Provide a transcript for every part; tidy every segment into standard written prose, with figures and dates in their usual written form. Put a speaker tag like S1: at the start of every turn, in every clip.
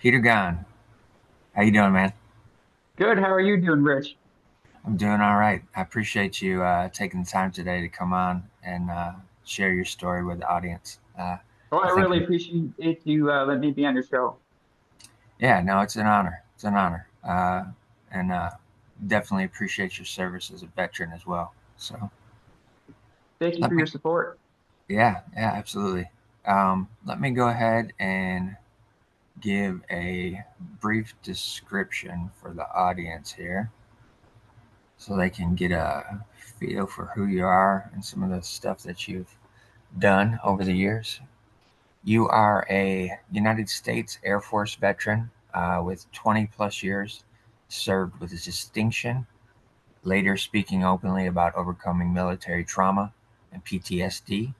S1: Peter Gunn. How you doing, man?
S2: Good. How are you doing, Rich?
S1: I'm doing all right. I appreciate you taking the time today to come on and share your story with the audience.
S2: Oh,
S1: I
S2: I
S1: think,
S2: really appreciate you let me be on your show.
S1: yeah, no, it's an honor. It's an honor, and definitely appreciate your service as a veteran as well. So
S2: Thank you
S1: let
S2: for your
S1: me,
S2: support.
S1: yeah, absolutely. Let me go ahead and give a brief description for the audience here, so they can get a feel for who you are and some of the stuff that you've done over the years. You are a United States Air Force veteran with 20 plus years served with distinction, later speaking openly about overcoming military trauma and PTSD.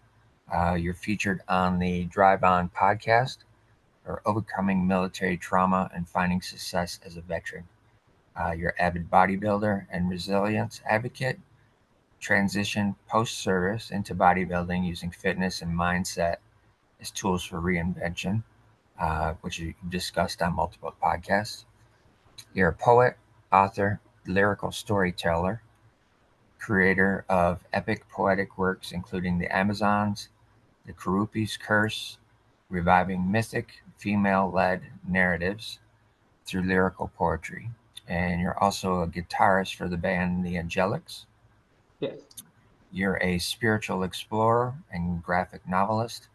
S1: You're featured on the Drive On podcast for overcoming military trauma and finding success as a veteran. You're avid bodybuilder and resilience advocate, transition post service into bodybuilding using fitness and mindset as tools for reinvention, which you discussed on multiple podcasts. You're a poet, author, lyrical storyteller, creator of epic poetic works including The Amazons, The Karupi's Curse, reviving mythic female led narratives through lyrical poetry. And you're also a guitarist for the band The Angelics.
S2: Yes.
S1: You're a spiritual explorer and graphic novelist,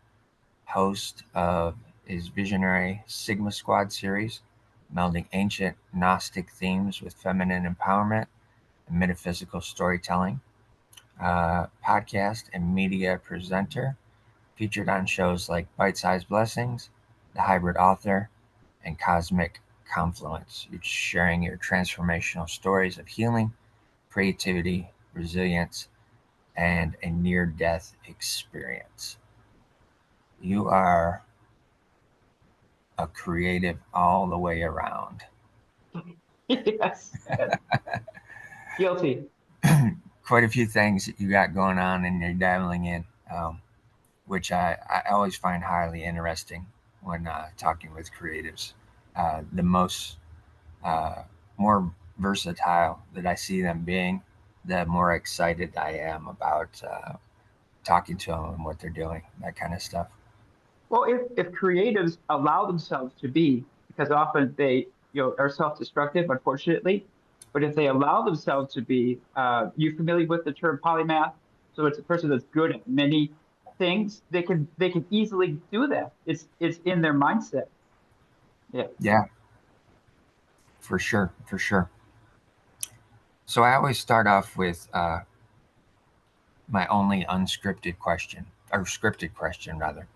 S1: host of his visionary Sigma Squad series, melding ancient Gnostic themes with feminine empowerment and metaphysical storytelling, podcast and media presenter, featured on shows like Bite Sized Blessings, The Hybrid Author, and Cosmic Confluence. You're sharing your transformational stories of healing, creativity, resilience, and a near death experience. You are a creative all the way around.
S2: Yes. Yes. Guilty.
S1: Quite a few things that you got going on and you're dabbling in, which I always find highly interesting when talking with creatives. The most, uh, more versatile that I see them being, the more excited I am about talking to them and what they're doing, that kind of stuff.
S2: Well, if creatives allow themselves to be, because often they are self-destructive, unfortunately, but if they allow themselves to be, you familiar with the term polymath? So it's a person that's good at many things. They can easily do that. It's in their mindset. Yeah.
S1: Yeah, for sure, for sure. So I always start off with my only unscripted question, or scripted question rather,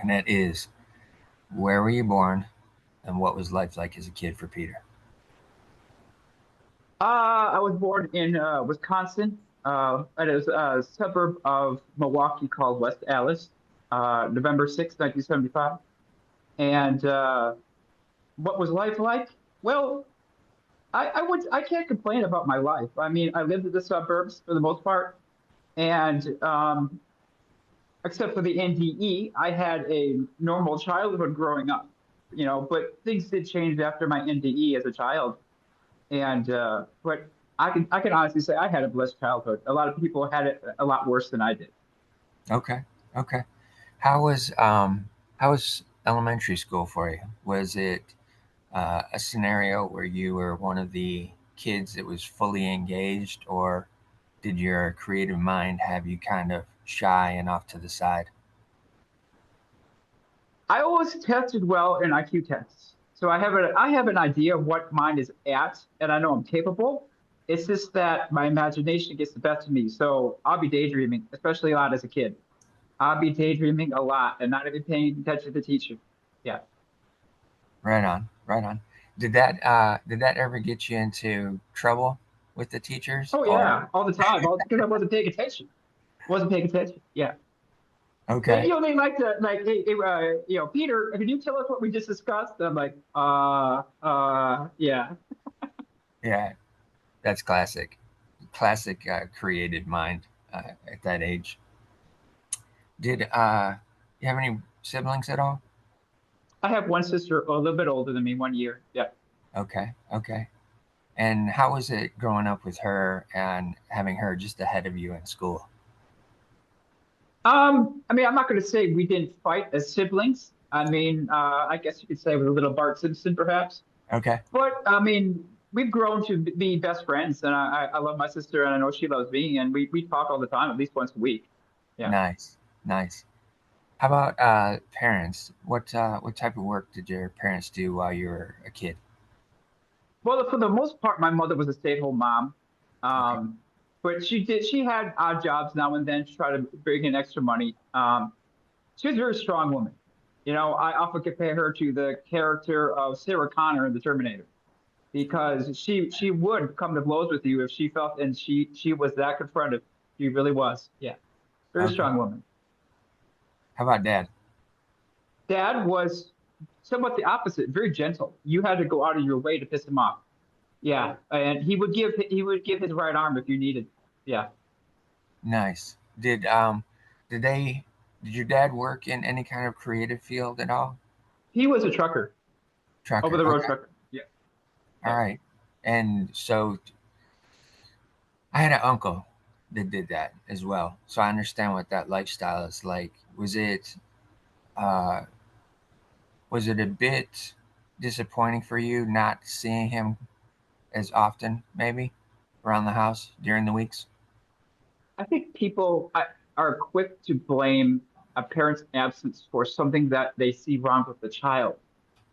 S1: and that is, where were you born, and what was life like as a kid for Peter?
S2: I was born in Wisconsin, at a suburb of Milwaukee called West Allis, November 6th, 1975. And what was life like? Well, I can't complain about my life. I mean, I lived in the suburbs for the most part, and except for the NDE, I had a normal childhood growing up. But things did change after my NDE as a child. And but I can honestly say I had a blessed childhood. A lot of people had it a lot worse than I did.
S1: Okay, okay. How was elementary school for you? Was it a scenario where you were one of the kids that was fully engaged, or did your creative mind have you kind of shy and off to the side?
S2: I always tested well in IQ tests, so I have an idea of what mine is at, and I know I'm capable. It's just that my imagination gets the best of me. So I'll be daydreaming, especially a lot as a kid. I'll be daydreaming a lot and not even paying attention to the teacher. Yeah.
S1: Right on, right on. Did that ever get you into trouble with the teachers,
S2: Oh
S1: or
S2: yeah, all the time. All because I wasn't paying attention. Wasn't paying attention. Yeah.
S1: okay,
S2: They like to hey, Peter, can you tell us what we just discussed? And I'm like, yeah.
S1: yeah, that's classic creative mind at that age. Did you have any siblings at all?
S2: I have one sister a little bit older than me, 1 year. Yeah.
S1: Okay, okay. And how was it growing up with her and having her just ahead of you in school?
S2: I mean, I'm not going to say we didn't fight as siblings. I mean, I guess you could say with a little Bart Simpson, perhaps.
S1: Okay,
S2: But I mean, we've grown to be best friends, and I love my sister, and I know she loves me, and we talk all the time, at least once a week. Yeah.
S1: nice, nice. How about parents? What type of work did your parents do while you were a kid?
S2: Well, for the most part, my mother was a stay-at-home mom.
S1: Okay,
S2: Um, but she had odd jobs now and then to try to bring in extra money. She was a very strong woman. You know, I often compare her to the character of Sarah Connor in The Terminator because she would come to blows with you if she felt, and she was that confrontive. She really was. Yeah, very
S1: okay.
S2: strong woman.
S1: How about dad?
S2: Dad was somewhat the opposite, very gentle. You had to go out of your way to piss him off. Yeah, and he would give his right arm if you needed. Yeah,
S1: Nice. Did they did your dad work in any kind of creative field at all?
S2: he was a trucker, over
S1: Trucker.
S2: the road
S1: Okay.
S2: trucker. Yeah,
S1: All
S2: yeah.
S1: right. And so I had an uncle that did that as well. So I understand what that lifestyle is like. Uh was it a bit disappointing for you not seeing him as often maybe around the house during the weeks?
S2: I think people are quick to blame a parent's absence for something that they see wrong with the child.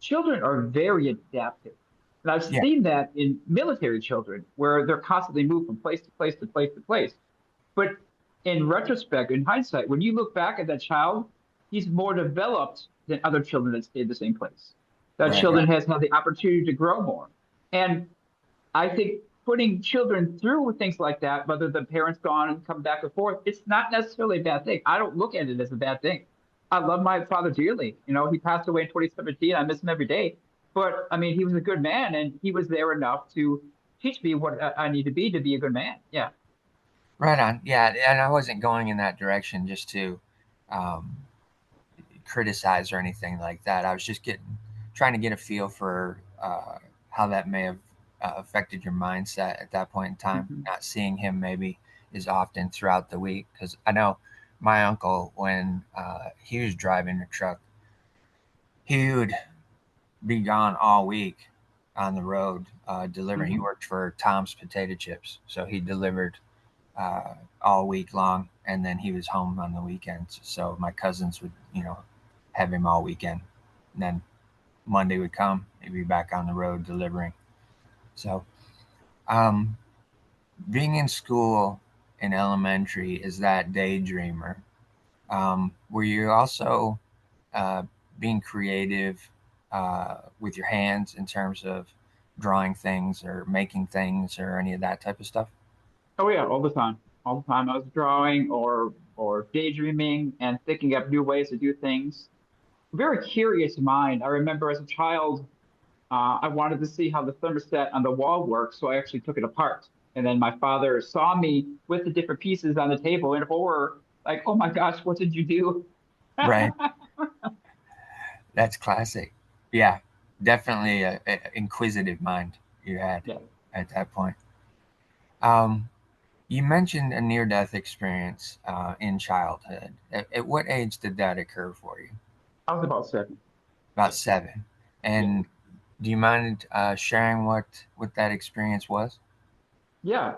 S2: Children are very adaptive. And I've
S1: Yeah,
S2: seen that in military children where they're constantly moved from place to place to place to place. But in retrospect, in hindsight, when you look back at that child, he's more developed than other children that stayed the same place. That
S1: right,
S2: children
S1: right.
S2: has had the opportunity to grow more. And I think putting children through things like that, whether the parents gone and come back and forth, it's not necessarily a bad thing. I don't look at it as a bad thing. I love my father dearly. You know, he passed away in 2017. I miss him every day. But I mean, he was a good man and he was there enough to teach me what I need to be a good man. Yeah.
S1: Right on. Yeah, and I wasn't going in that direction just to um criticize or anything like that. I was just getting trying to get a feel for how that may have affected your mindset at that point in time,
S2: Mhm.
S1: not seeing him maybe as often throughout the week. Because I know my uncle, when he was driving the truck, he would be gone all week on the road delivering. He
S2: Mhm.
S1: worked for Tom's Potato Chips, so he delivered all week long, and then he was home on the weekends. So my cousins would, have him all weekend. And then Monday would come, he'd be back on the road delivering. So, um, being in school in elementary is that daydreamer. Were you also uh, being creative with your hands in terms of drawing things or making things or any of that type of stuff?
S2: Oh yeah, all the time. All the time I was drawing or daydreaming and thinking up new ways to do things. Very curious mind. I remember as a child, I wanted to see how the thermostat on the wall works, so I actually took it apart. And then my father saw me with the different pieces on the table in horror, like, "Oh my gosh, what did you do?"
S1: Right. That's classic. Yeah, definitely a inquisitive mind you had
S2: Yeah,
S1: at that point. Um, you mentioned a near-death experience in childhood. At what age did that occur for you?
S2: I was about 7.
S1: About 7.
S2: Yeah,
S1: And do you mind sharing what that experience was?
S2: yeah.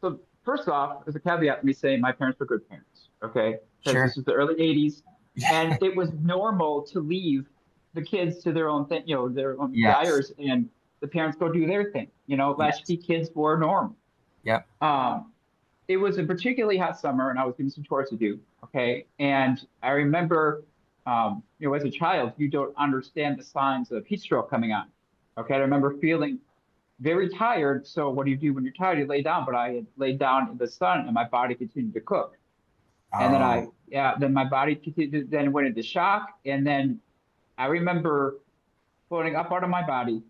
S2: So first off, as a caveat, let me say my parents were good parents. Okay, because
S1: Sure.
S2: this was the early '80s, and it was normal to leave the kids to their own thing, their own
S1: Yes.
S2: desires, and the parents go do their thing.
S1: Yes.
S2: Latchkey kids were normal.
S1: Yep.
S2: Um, it was a particularly hot summer, and I was getting some chores to do. Okay, and I remember, as a child, you don't understand the signs of heat stroke coming on. Okay, I remember feeling very tired. So what do you do when you're tired? You lay down, but I had laid down in the sun, and my body continued to cook. And then
S1: Oh,
S2: then my body continued, then went into shock, and then I remember floating up out of my body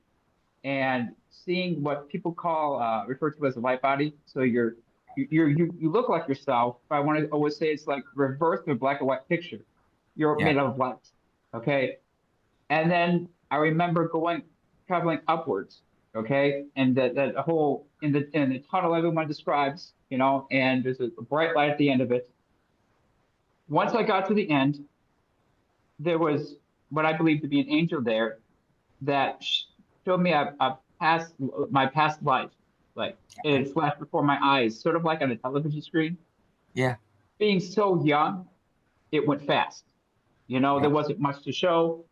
S2: and seeing what people call refer to as a light body. So you look like yourself. But I want to always say it's like reverse the black and white picture. You're
S1: yeah.
S2: made out of light. Okay. And then I remember traveling upwards, okay, and that whole in the tunnel everyone describes, and there's a bright light at the end of it. Once I got to the end, there was what I believe to be an angel there that showed me my past life, like it flashed before my eyes, sort of like on a television screen.
S1: Yeah.
S2: Being so young, it went fast. There
S1: Yep.
S2: wasn't much to show,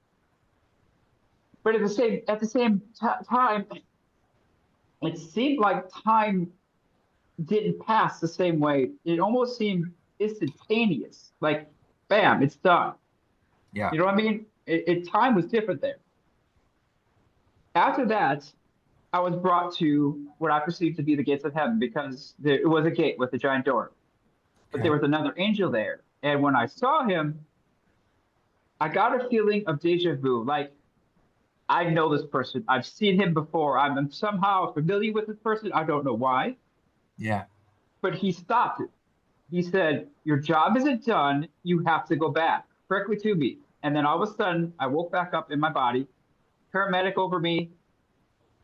S2: but at the same time, it seemed like time didn't pass the same way. It almost seemed instantaneous, like bam, it's done.
S1: Yeah.
S2: You know what I mean? Time was different there. After that, I was brought to what I perceived to be the gates of heaven because it was a gate with a giant door, but there
S1: Okay.
S2: was another angel there. And when I saw him, I got a feeling of deja vu. Like, I know this person. I've seen him before. I'm somehow familiar with this person. I don't know why,
S1: Yeah.
S2: but he stopped it. He said, "Your job isn't done. You have to go back directly to me." And then all of a sudden, I woke back up in my body, paramedic over me,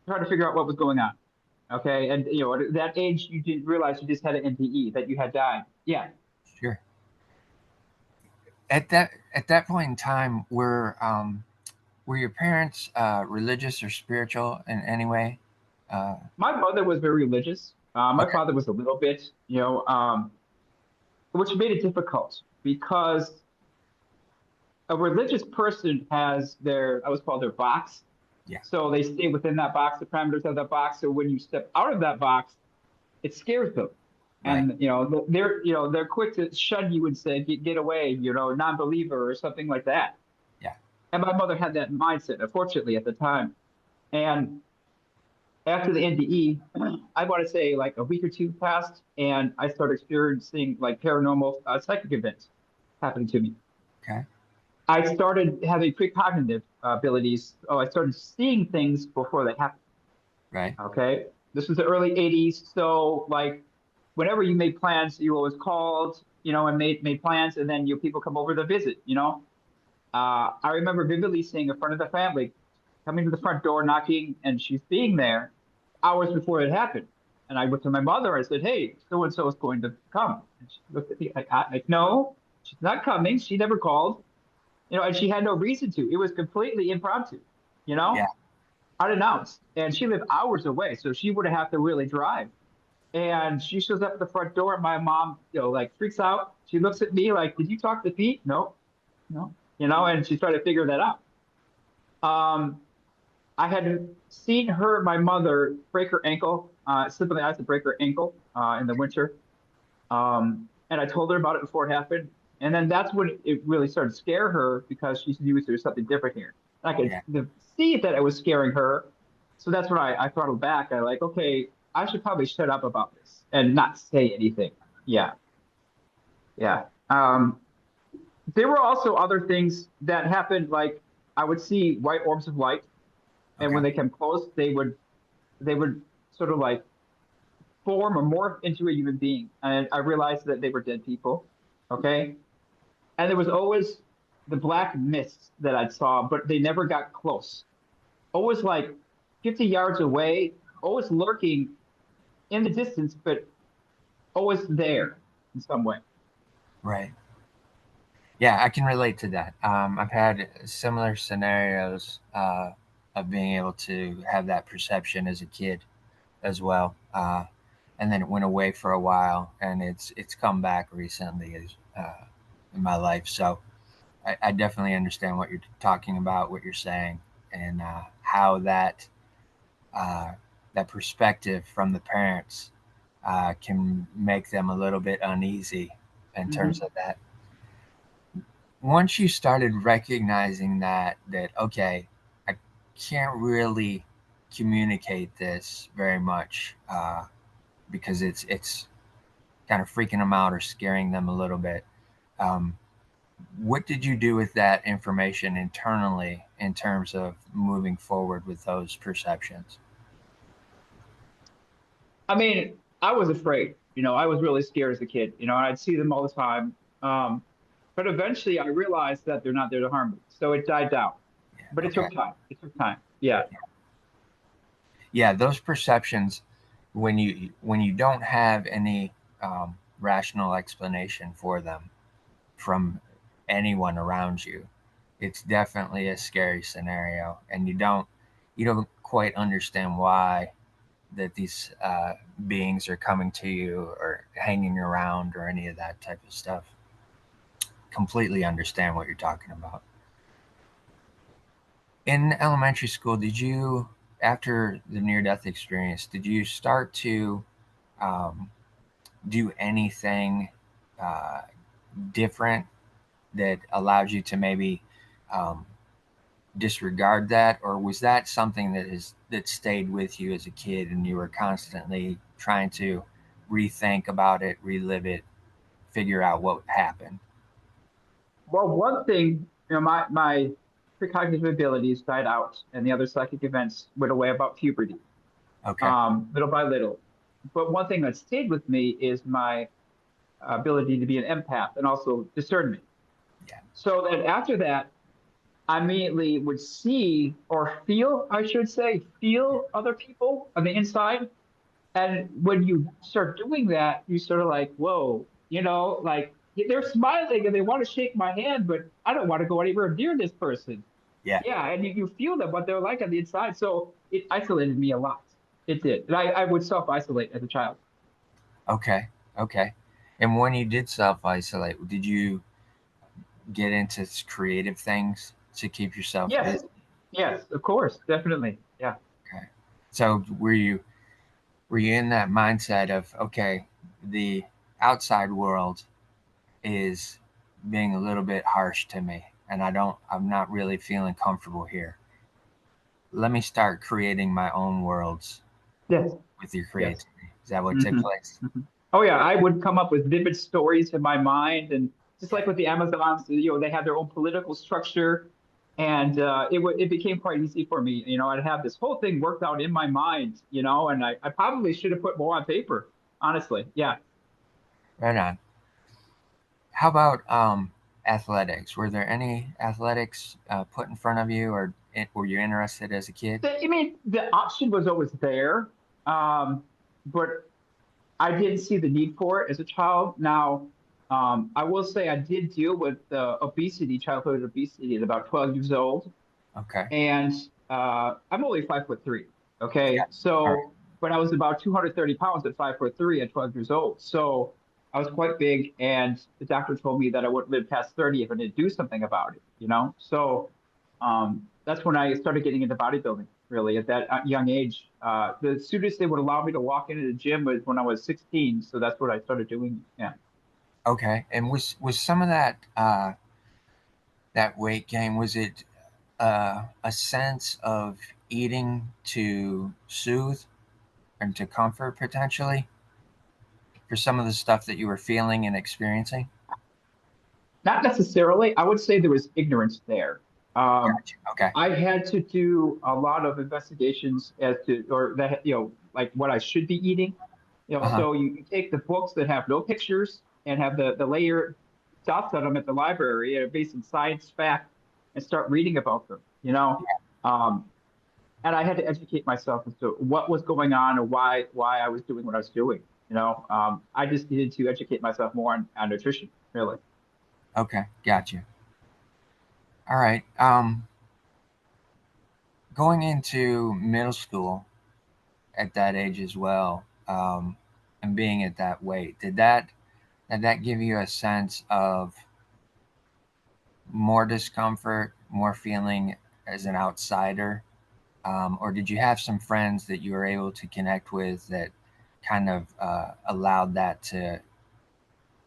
S2: trying to figure out what was going on. Okay. And, at that age, you didn't realize you just had an NDE, that you had died. Yeah.
S1: Sure. At that point in time, were your parents religious or spiritual in any way? Uh,
S2: My mother was very religious. My
S1: okay.
S2: father was a little bit, which made it difficult because a religious person has I was called their box.
S1: Yeah.
S2: So they stay within that box, the parameters of that box. So when you step out of that box, it scares them.
S1: Right.
S2: And they're quick to shun you and say, get away, non-believer or something like that.
S1: Yeah.
S2: And my mother had that mindset, unfortunately, at the time. And after the NDE, I want to say like a week or two passed, and I started experiencing like paranormal psychic events happening to me.
S1: Okay.
S2: I started having precognitive abilities. Oh, I started seeing things before they happened.
S1: Right.
S2: Okay. This was the early 80s. So, like, whenever you made plans, you always called, and made plans, and then people come over to visit. I remember vividly seeing a friend of the family coming to the front door, knocking, and she's being there hours before it happened. And I went to my mother. I said, "Hey, so and so is going to come." And she looked at me like, "No, she's not coming. She never called." And she had no reason to. It was completely impromptu, you
S1: Yeah.
S2: know, unannounced. And she lived hours away, so she would have to really drive. And she shows up at the front door, and my mom, like freaks out. She looks at me like, "Did you talk to Pete?" No, no, and she's trying to figure that out. Um, I had seen my mother, break her ankle, slip on the ice to break her ankle in the winter. And I told her about it before it happened. And then that's when it really started to scare her because she knew there was something different here. And I could
S1: Yeah.
S2: see that it was scaring her. So that's when I throttled back. I like, okay, I should probably shut up about this and not say anything. Yeah. Yeah. There were also other things that happened. Like I would see white orbs of light. And when
S1: Okay.
S2: they came close, they would sort of like form or morph into a human being. And I realized that they were dead people. Okay. And there was always the black mists that I saw, but they never got close. Always like 50 yards away, always lurking in the distance, but always there in some way.
S1: Right. Yeah, I can relate to that. I've had similar scenarios of being able to have that perception as a kid as well, and then it went away for a while, and it's come back recently in my life. So I definitely understand what you're talking about, what you're saying, and how uh, that perspective from the parents can make them a little bit uneasy in terms
S2: Hmm.
S1: of that. Once you started recognizing that okay, I can't really communicate this very much because it's kind of freaking them out or scaring them a little bit. Um, what did you do with that information internally in terms of moving forward with those perceptions?
S2: I mean, I was afraid. I was really scared as a kid. And I'd see them all the time. But eventually, I realized that they're not there to harm me, so it died down. but it
S1: Okay.
S2: took time. It took time. Yeah.
S1: Yeah, those perceptions, when you don't have any rational explanation for them from anyone around you, it's definitely a scary scenario, and you don't quite understand why that these beings are coming to you or hanging around or any of that type of stuff. Completely understand what you're talking about. In elementary school, did you, after the near death experience, did you start to um, do anything uh, different that allowed you to maybe um, disregard that, or was that something that stayed with you as a kid, and you were constantly trying to rethink about it, relive it, figure out what happened?
S2: Well, one thing, my precognitive abilities died out, and the other psychic events went away about puberty,
S1: Okay.
S2: little by little. But one thing that stayed with me is my ability to be an empath and also discernment.
S1: Yeah.
S2: So that after that, I immediately would see or feel, I should say, feel other people on the inside. And when you start doing that, you sort of like, whoa, like they're smiling and they want to shake my hand, but I don't want to go anywhere near this person.
S1: Yeah.
S2: Yeah, and you feel them, what they're like on the inside. So it isolated me a lot. It did. And I would self isolate as a child.
S1: Okay. Okay. And when you did self isolate, did you get into creative things to keep yourself
S2: Yes.
S1: busy?
S2: Yes, of course. Definitely. Yeah.
S1: Okay. So were you in that mindset of, okay, the outside world is being a little bit harsh to me, and I'm not really feeling comfortable here. Let me start creating my own worlds
S2: Yes.
S1: with your
S2: Yes.
S1: creativity. Is that what took
S2: hmm
S1: place?
S2: hmm Oh yeah, I would come up with vivid stories in my mind, and just like with the Amazons, they have their own political structure, and it became quite easy for me. I'd have this whole thing worked out in my mind, and I probably should have put more on paper, honestly. Yeah.
S1: Right on. How about athletics? Were there any athletics put in front of you, or were you interested as a kid?
S2: I mean, the option was always there, um, but I didn't see the need for it as a child. Now, I will say I did deal with obesity, childhood obesity, at about 12 years old.
S1: Okay.
S2: And I'm only 5'3". Okay.
S1: Gotcha. All right.
S2: So, but I was about 230 pounds at 5'3" at 12 years old. So I was quite big. And the doctor told me that I wouldn't live past 30 if I didn't do something about it. So that's when I started getting into bodybuilding, really, at that young age. The soonest they would allow me to walk into the gym was when I was 16. So that's what I started doing. Yeah.
S1: Okay. And was some of that weight gain, was it a sense of eating to soothe and to comfort potentially for some of the stuff that you were feeling and experiencing?
S2: Not necessarily. I would say there was ignorance there. Um,
S1: Gotcha. Okay.
S2: I had to do a lot of investigations as to, or that, like what I should be eating.
S1: Uh huh.
S2: So you take the books that have no pictures and have the layer dots on them at the library, based on science fact, and start reading about them. Um, and I had to educate myself as to what was going on and why I was doing what I was doing. I just needed to educate myself more on nutrition, really.
S1: Okay. Gotcha. All right. Going into middle school at that age as well, and being at that weight, did that give you a sense of more discomfort, more feeling as an outsider, or did you have some friends that you were able to connect with that kind of allowed that to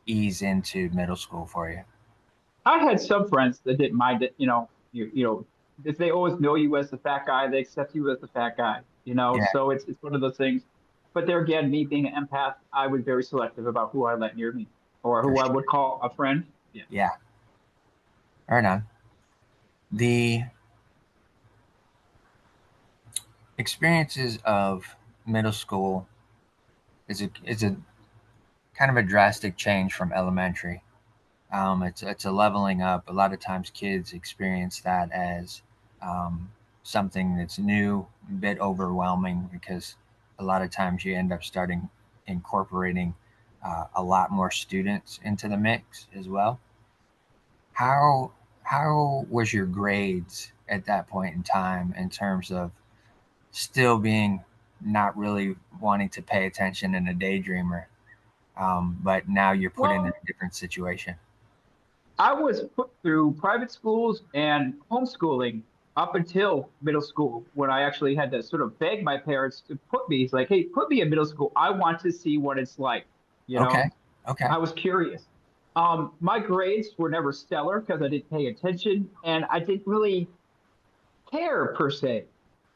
S1: ease into middle school for you?
S2: I had some friends that didn't mind it. If they always know you as the fat guy, they accept you as the fat guy.
S1: Yeah,
S2: So it's one of those things. But there again, me being an empath, I was very selective about who I let near me or
S1: for
S2: who I
S1: sure.
S2: would call a friend. Yeah.
S1: Yeah, right on. The experiences of middle school is a kind of a drastic change from elementary. It's a leveling up. A lot of times, kids experience that as something that's new, a bit overwhelming because a lot of times you end up starting incorporating a lot more students into the mix as well. How how was your grades at that point in time in terms of still being not really wanting to pay attention and a daydreamer, but now you're put in a
S2: Well,
S1: different situation?
S2: I was put through private schools and homeschooling up until middle school when I actually had to sort of beg my parents to put me. It's like, hey, put me in middle school. I want to see what it's like. You
S1: Okay,
S2: know,
S1: okay,
S2: I was curious. My grades were never stellar because I didn't pay attention and I didn't really care per se.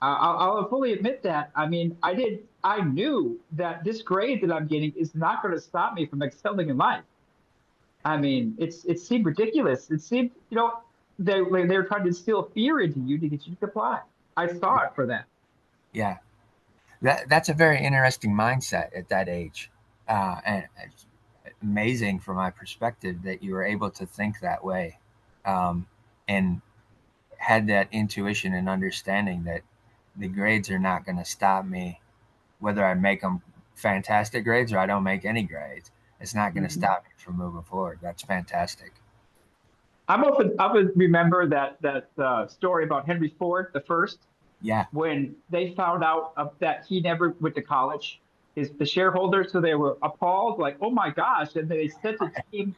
S2: I'll fully admit that. I mean, I knew that this grade that I'm getting is not going to stop me from excelling in life. I mean, it seemed ridiculous. It seemed, they were trying to instill fear into you to get you to comply. I saw it for that.
S1: yeah. That's a very interesting mindset at that age, and it's amazing from my perspective that you were able to think that way, and had that intuition and understanding that the grades are not going to stop me, whether I make them fantastic grades or I don't make any grades. It's not going to
S2: Mhm.
S1: stop me from moving forward. That's fantastic.
S2: I often remember that story about Henry Ford the first
S1: Yeah,
S2: when they found out that he never went to college. The shareholders, so they were appalled, like, oh my gosh, and they sent a team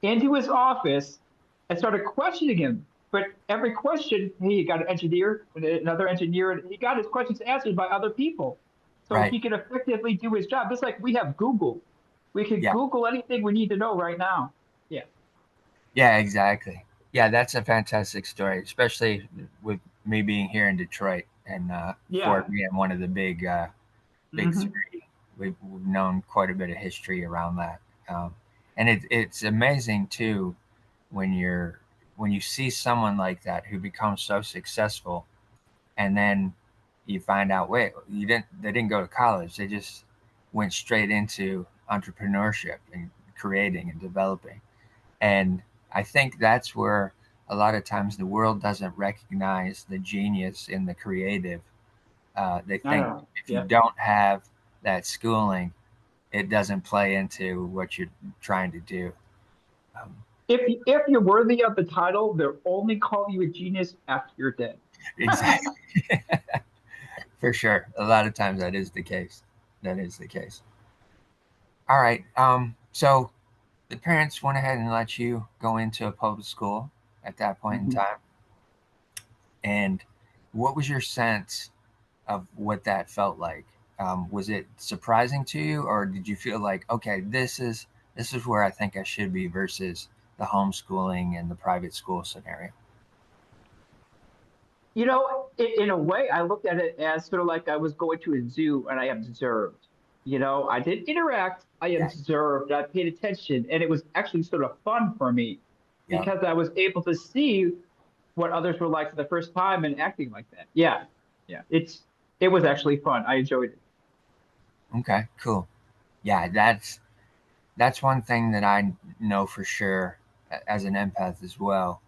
S2: into his office and started questioning him. But every question, he got an engineer, another engineer, and he got his questions answered by other people. So
S1: right.
S2: he could effectively do his job. Just like we have Google. We can
S1: Yeah,
S2: Google anything we need to know right now. Yeah.
S1: yeah, exactly. Yeah, that's a fantastic story, especially with me being here in Detroit and Fort
S2: Yeah.
S1: being one of the big
S2: Hmm.
S1: three. We've known quite a bit of history around that, and it's amazing too when when you see someone like that who becomes so successful, and then you find out, wait, you didn't they didn't go to college, they just went straight into entrepreneurship and creating and developing. And I think that's where a lot of times the world doesn't recognize the genius in the creative. They
S2: I
S1: think
S2: know.
S1: if you
S2: Yeah.
S1: don't have that schooling, it doesn't play into what you're trying to do. Um,
S2: If you're worthy of the title, they'll only call you a genius after you're dead.
S1: exactly, for sure. A lot of times that is the case. That is the case. All right. So the parents went ahead and let you go into a public school at that point in
S2: Mhm.
S1: time. And what was your sense of what that felt like? Was it surprising to you, or did you feel like, okay, this is where I think I should be versus the homeschooling and the private school scenario?
S2: In a way, I looked at it as sort of like I was going to a zoo and I observed. I didn't interact, I
S1: Yeah,
S2: observed, I paid attention, and it was actually sort of fun for me
S1: yeah.
S2: because I was able to see what others were like for the first time and acting like that. Yeah, yeah, it was actually fun. I enjoyed it.
S1: Okay, cool. Yeah, that's one thing that I know for sure as an empath as well.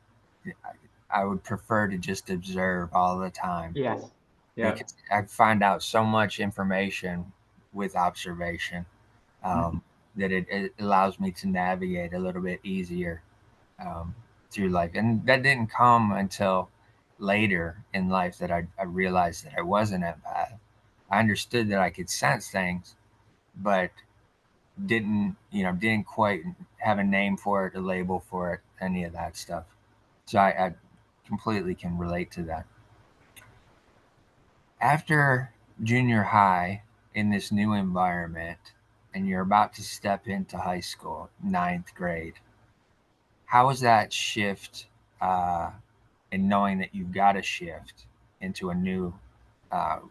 S1: I would prefer to just observe all the time
S2: Yes, yeah.
S1: because I find out so much information with observation,
S2: Mhm.
S1: um, that it allows me to navigate a little bit easier, um, through life. And that didn't come until later in life that I realized that I was an empath. I understood that I could sense things, but didn't quite have a name for it, a label for it, any of that stuff. So I completely can relate to that. After junior high, in this new environment, and you're about to step into high school, ninth grade, how was that shift, uh, in knowing that you've got to shift into a new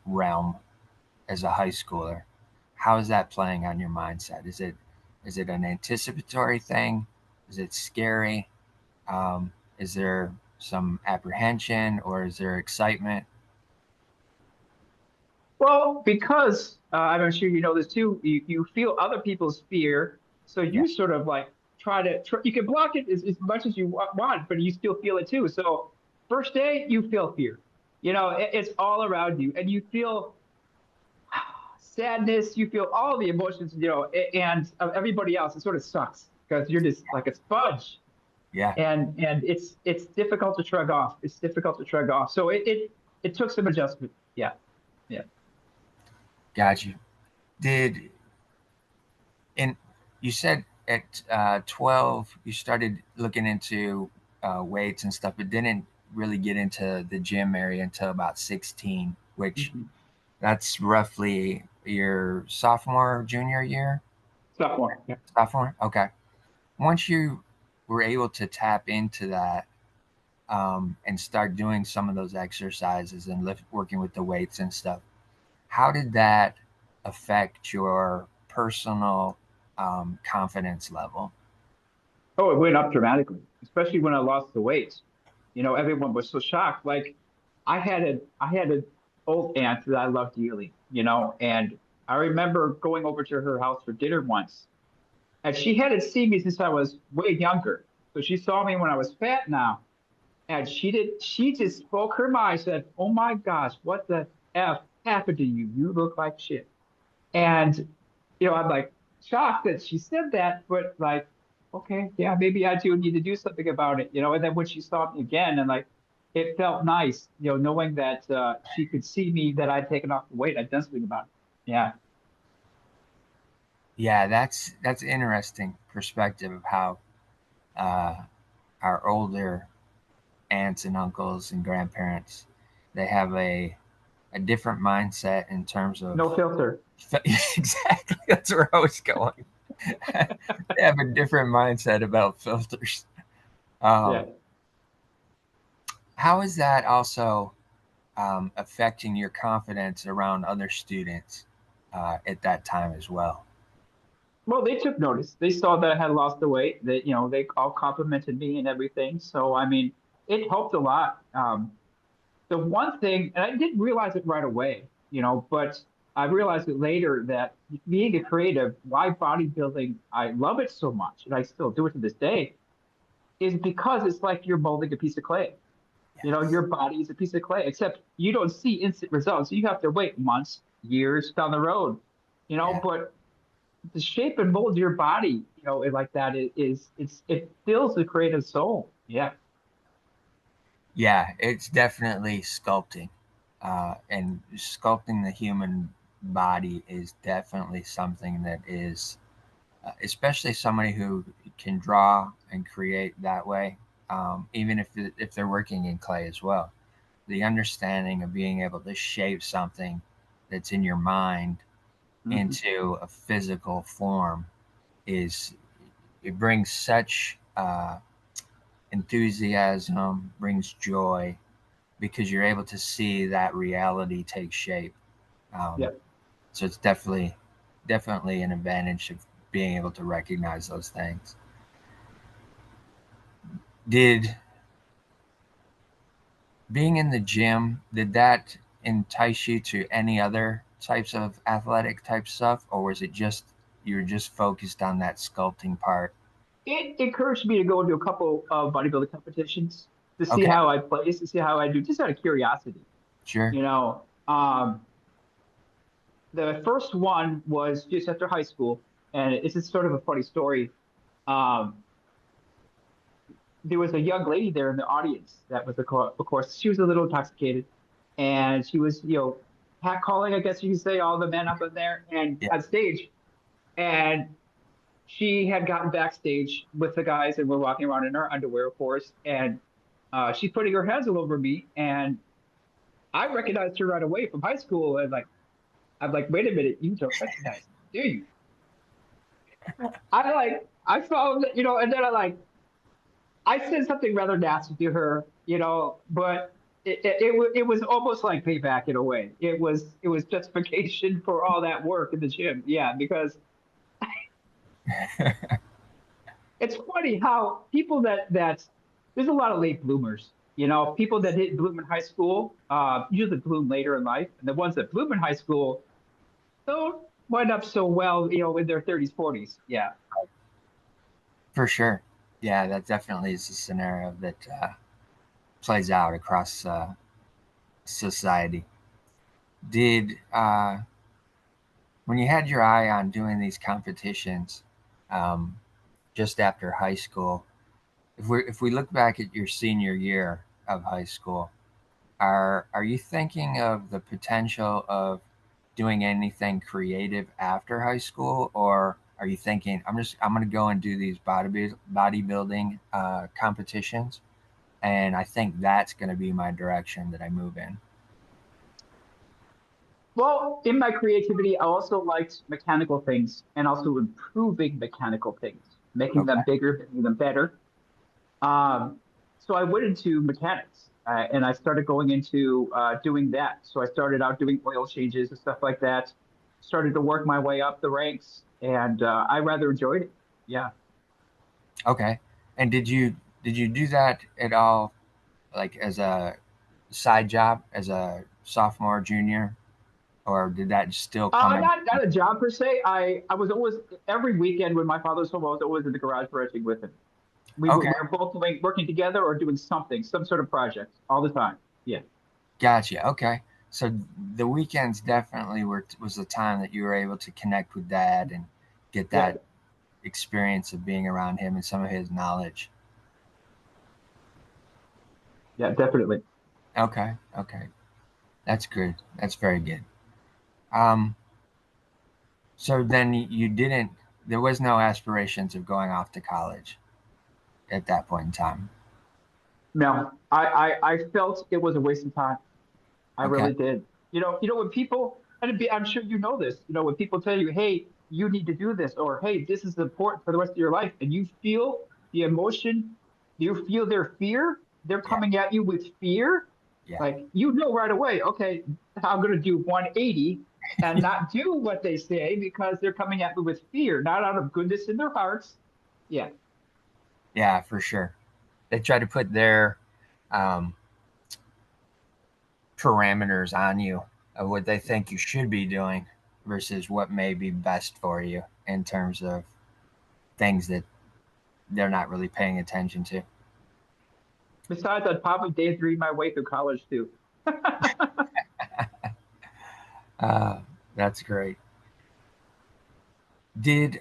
S1: realm as a high schooler? How is that playing on your mindset? Is it an anticipatory thing? Is it scary? Is there some apprehension or is there excitement?
S2: Well, because I'm sure you know this too, you feel other people's fear, so
S1: Yeah,
S2: you sort of like you can block it as much as you want, but you still feel it too. So first day, you feel fear. It's all around you, and you feel sadness, you feel all the emotions, and of everybody else. It sort of sucks because you're just like a sponge,
S1: Yeah,
S2: and it's difficult to shrug off. It's difficult to shrug off. So it took some adjustment. Yeah, yeah.
S1: got you. Did and you said at 12 you started looking into weights and stuff, but didn't really get into the gym area until about 16, which
S2: Mhm.
S1: that's roughly your sophomore, junior year?
S2: Sophomore. Yeah.
S1: Sophomore? Okay. Once you were able to tap into that and start doing some of those exercises and working with the weights and stuff, how did that affect your personal confidence level?
S2: Oh, it went up dramatically, especially when I lost the weight. Everyone was so shocked. Like I had an old aunt that I loved dearly, and I remember going over to her house for dinner once, and she hadn't seen me since I was way younger. So she saw me when I was fat now, and she just spoke her mind, said, "Oh my gosh, what the F happened to you? You look like shit." And, I'm like shocked that she said that, but like, okay, yeah, maybe I do need to do something about it, And then when she saw me again, and like, it felt nice, knowing that she could see me, that I'd taken off the weight, I'd done something about it. Yeah.
S1: Yeah, that's interesting perspective of how uh, our older aunts and uncles and grandparents, they have a different mindset in terms of
S2: No filter.
S1: exactly, that's where I was going. They have a different mindset about filters.
S2: Yeah.
S1: um, how is that also affecting your confidence around other students at that time as well?
S2: Well, they took notice. They saw that I had lost the weight. That they all complimented me and everything. So I mean, it helped a lot. The one thing, and I didn't realize it right away, but I realized it later, that being a creative, why bodybuilding, I love it so much, and I still do it to this day, is because it's like you're molding a piece of clay.
S1: Yes.
S2: Your body is a piece of clay, except you don't see instant results. You have to wait months, years down the road,
S1: Yeah.
S2: but the shape and mold your body, like that it fills the creative soul. Yeah.
S1: Yeah, it's definitely sculpting. And sculpting the human body is definitely something that is, especially somebody who can draw and create that way, even if they're working in clay as well. The understanding of being able to shape something that's in your mind
S2: Mhm.
S1: into a physical form is, it brings such enthusiasm, brings joy, because you're able to see that reality take shape. Um,
S2: Yeah.
S1: so it's definitely an advantage of being able to recognize those things. Did being in the gym, did that entice you to any other types of athletic type stuff, or was it just you were just focused on that sculpting part?
S2: It encouraged me to go into a couple of bodybuilding competitions to see
S1: Okay,
S2: how I place, to see how I do, just out of curiosity.
S1: sure.
S2: You know, um, the first one was just after high school, and it's just sort of a funny story. Um, there was a young lady there in the audience that was, of course, she was a little intoxicated, and she was, catcalling, I guess you could say, all the men up in there and
S1: Yeah,
S2: on stage. And she had gotten backstage with the guys, and we're walking around in our underwear, of course. And she's putting her hands all over me, and I recognized her right away from high school. And like, I'm like, wait a minute, you don't recognize me, do you? I found, and then I said something rather nasty to her, but it was almost like payback in a way. It was justification for all that work in the gym. Yeah, because it's funny how people that there's a lot of late bloomers. People that didn't bloom in high school usually bloom later in life, and the ones that bloom in high school don't wind up so well, in their 30s, 40s. Yeah.
S1: for sure. Yeah, that definitely is a scenario that plays out across. society. Did when you had your eye on doing these competitions, um, just after high school, if we look back at your senior year of high school, are you thinking of the potential of doing anything creative after high school, or are you thinking I'm going to go and do these bodybuilding competitions, and I think that's going to be my direction that I move in?
S2: Well, in my creativity, I also liked mechanical things and also improving mechanical things, making them
S1: Okay,
S2: bigger, making them better. Um, so I went into mechanics and I started going into doing that. So I started out doing oil changes and stuff like that. Started to work my way up the ranks, and I rather enjoyed it. Yeah.
S1: okay. And did you do that at all, like as a side job, as a sophomore, junior, or did that still come in?
S2: Not a job per se. I was always every weekend when my father was home, I was always in the garage working with him.
S1: Okay,
S2: We were both doing working together or doing something, some sort of project all the time. Yeah.
S1: gotcha. Okay, so the weekends definitely was the time that you were able to connect with dad and get
S2: Yeah.
S1: that experience of being around him and some of his knowledge.
S2: Yeah, definitely.
S1: Okay, okay, that's good. That's very good. Um, so then you didn't. There was no aspirations of going off to college at that point in time.
S2: No, I felt it was a waste of time. I
S1: Okay.
S2: really did. When people, I'm sure you know this, when people tell you, hey, you need to do this, or hey, this is important for the rest of your life, and you feel the emotion, you feel their fear, they're
S1: Yeah.
S2: coming at you with fear,
S1: Yeah.
S2: like, right away, okay, I'm going to do 180 and not do what they say because they're coming at me with fear, not out of goodness in their hearts. Yeah.
S1: Yeah. For sure. They try to put their um, parameters on you of what they think you should be doing versus what may be best for you in terms of things that they're not really paying attention to.
S2: Besides, I'd probably daydream my way through college too.
S1: Uh, that's great. Did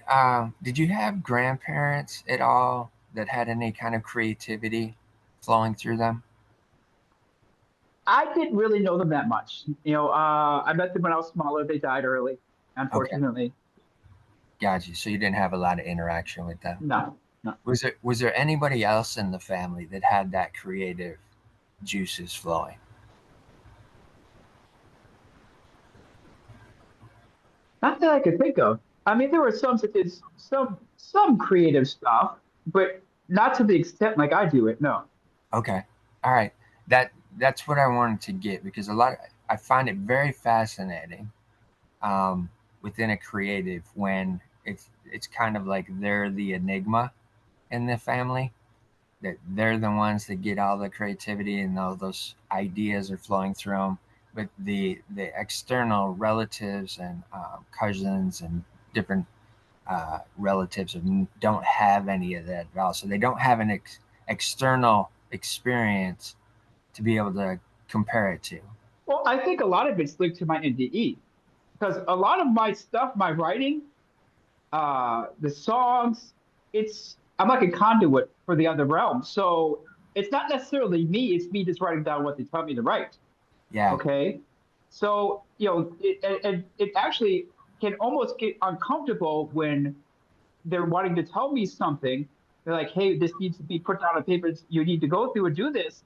S1: you have grandparents at all that had any kind of creativity flowing through them?
S2: I didn't really know them that much. I met them when I was smaller. They died early,
S1: Okay,
S2: unfortunately.
S1: got you. So you didn't have a lot of interaction with them.
S2: No, no.
S1: Was there anybody else in the family that had that creative juices flowing?
S2: Not that I could think of. I mean, there were some that did some creative stuff, but not to the extent like I do it. No.
S1: Okay, all right. That's what I wanted to get because I find it very fascinating within a creative when it's kind of like they're the enigma in the family, that they're the ones that get all the creativity and all those ideas are flowing through them. But the external relatives and cousins and different relatives don't have any of that at all. So they don't have an external experience to be able to compare it to.
S2: Well, I think a lot of it's linked to my NDE because a lot of my stuff, my writing, the songs, I'm like a conduit for the other realm. So it's not necessarily me; it's me just writing down what they tell me to write.
S1: Yeah,
S2: Okay. So, it actually can almost get uncomfortable when they're wanting to tell me something. They're like, hey, this needs to be put down on paper. You need to go through and do this.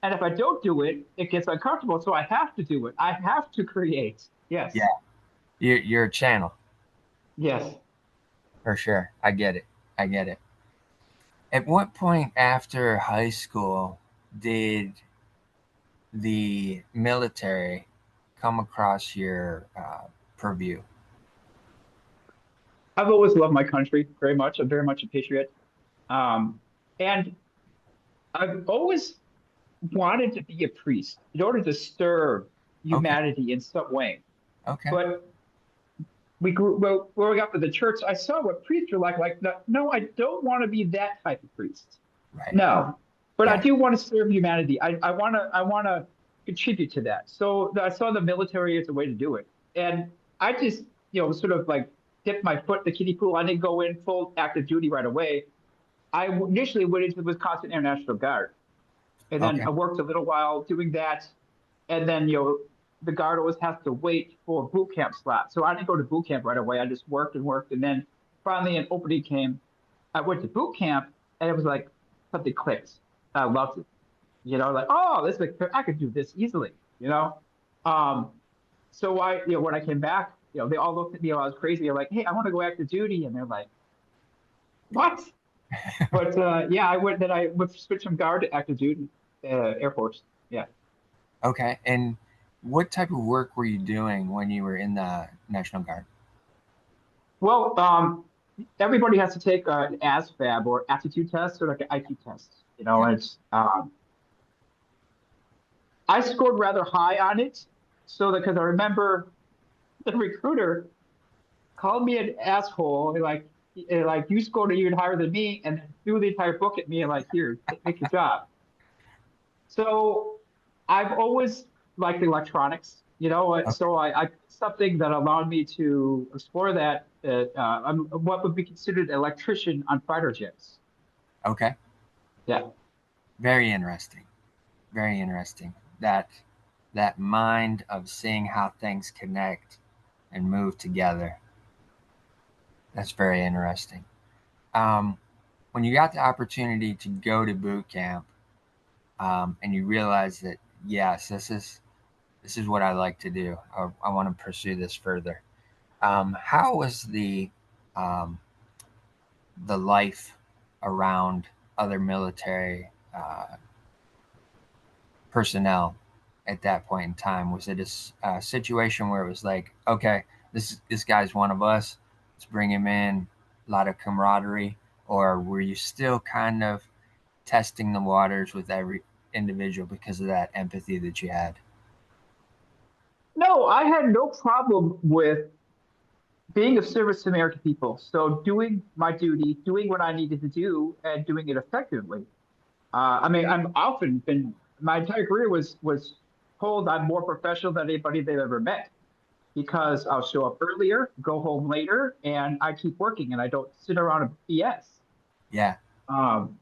S2: And if I don't do it, it gets uncomfortable. So I have to do it. I have to create.
S1: yeah.
S2: Yes.
S1: You're a channel
S2: Yes.
S1: for sure. I get it. I get it. At what point after high school did the military come across your purview?
S2: I've always loved my country very much. I'm very much a patriot. Um, and I've always wanted to be a priest in order to serve
S1: Okay.
S2: humanity in some way.
S1: Okay.
S2: But well, growing up in the church, I saw what priests are like. Like, no, no, I don't want to be that type of priest.
S1: Right.
S2: No, but I
S1: Yeah.
S2: do want to serve humanity. I want to. contribute to that. So I saw the military as a way to do it. And I just, sort of like dipped my foot in the kiddie pool. I didn't go in full active duty right away. I initially went into the Wisconsin International Guard. And then
S1: Okay.
S2: I worked a little while doing that. And then, the guard always has to wait for a boot camp slot. So I didn't go to boot camp right away. I just worked and worked. And then finally an opening came. I went to boot camp and it was like something clicked. I loved it. Like, oh, this like I could do this easily. Um, so when I came back, they all looked at me, I was crazy. They're like, hey, I want to go active duty. And they're like, what? But yeah, I would switch from guard to active duty, Air Force. Yeah.
S1: Okay. And what type of work were you doing when you were in the National Guard?
S2: Well, everybody has to take an ASVAB or aptitude test or like an IQ test,
S1: Yeah.
S2: and I scored rather high on it. So that because I remember the recruiter called me an asshole, like you scored even higher than me, and threw the entire book at me, and like, here, take your job. So I've always liked electronics,
S1: Okay.
S2: so I something that allowed me to explore that. I'm what would be considered an electrician on fighter jets.
S1: Okay.
S2: Yeah.
S1: Very interesting. Very interesting. That mind of seeing how things connect and move together. That's very interesting. Um, when you got the opportunity to go to boot camp, and you realize that yes, this is what I like to do. I want to pursue this further. How was um, the life around other military personnel at that point in time? Was it a situation where it was like, okay, this guy's one of us, let's bring him in, a lot of camaraderie, or were you still kind of testing the waters with every individual because of that empathy that you had?
S2: No, I had no problem with being of service to American people. So doing my duty, doing what I needed to do, and doing it effectively. I mean, I'm often been my entire career was told I'm more professional than anybody they've ever met because I'll show up earlier, go home later, and I keep working and I don't sit around and BS.
S1: Yeah,
S2: Um,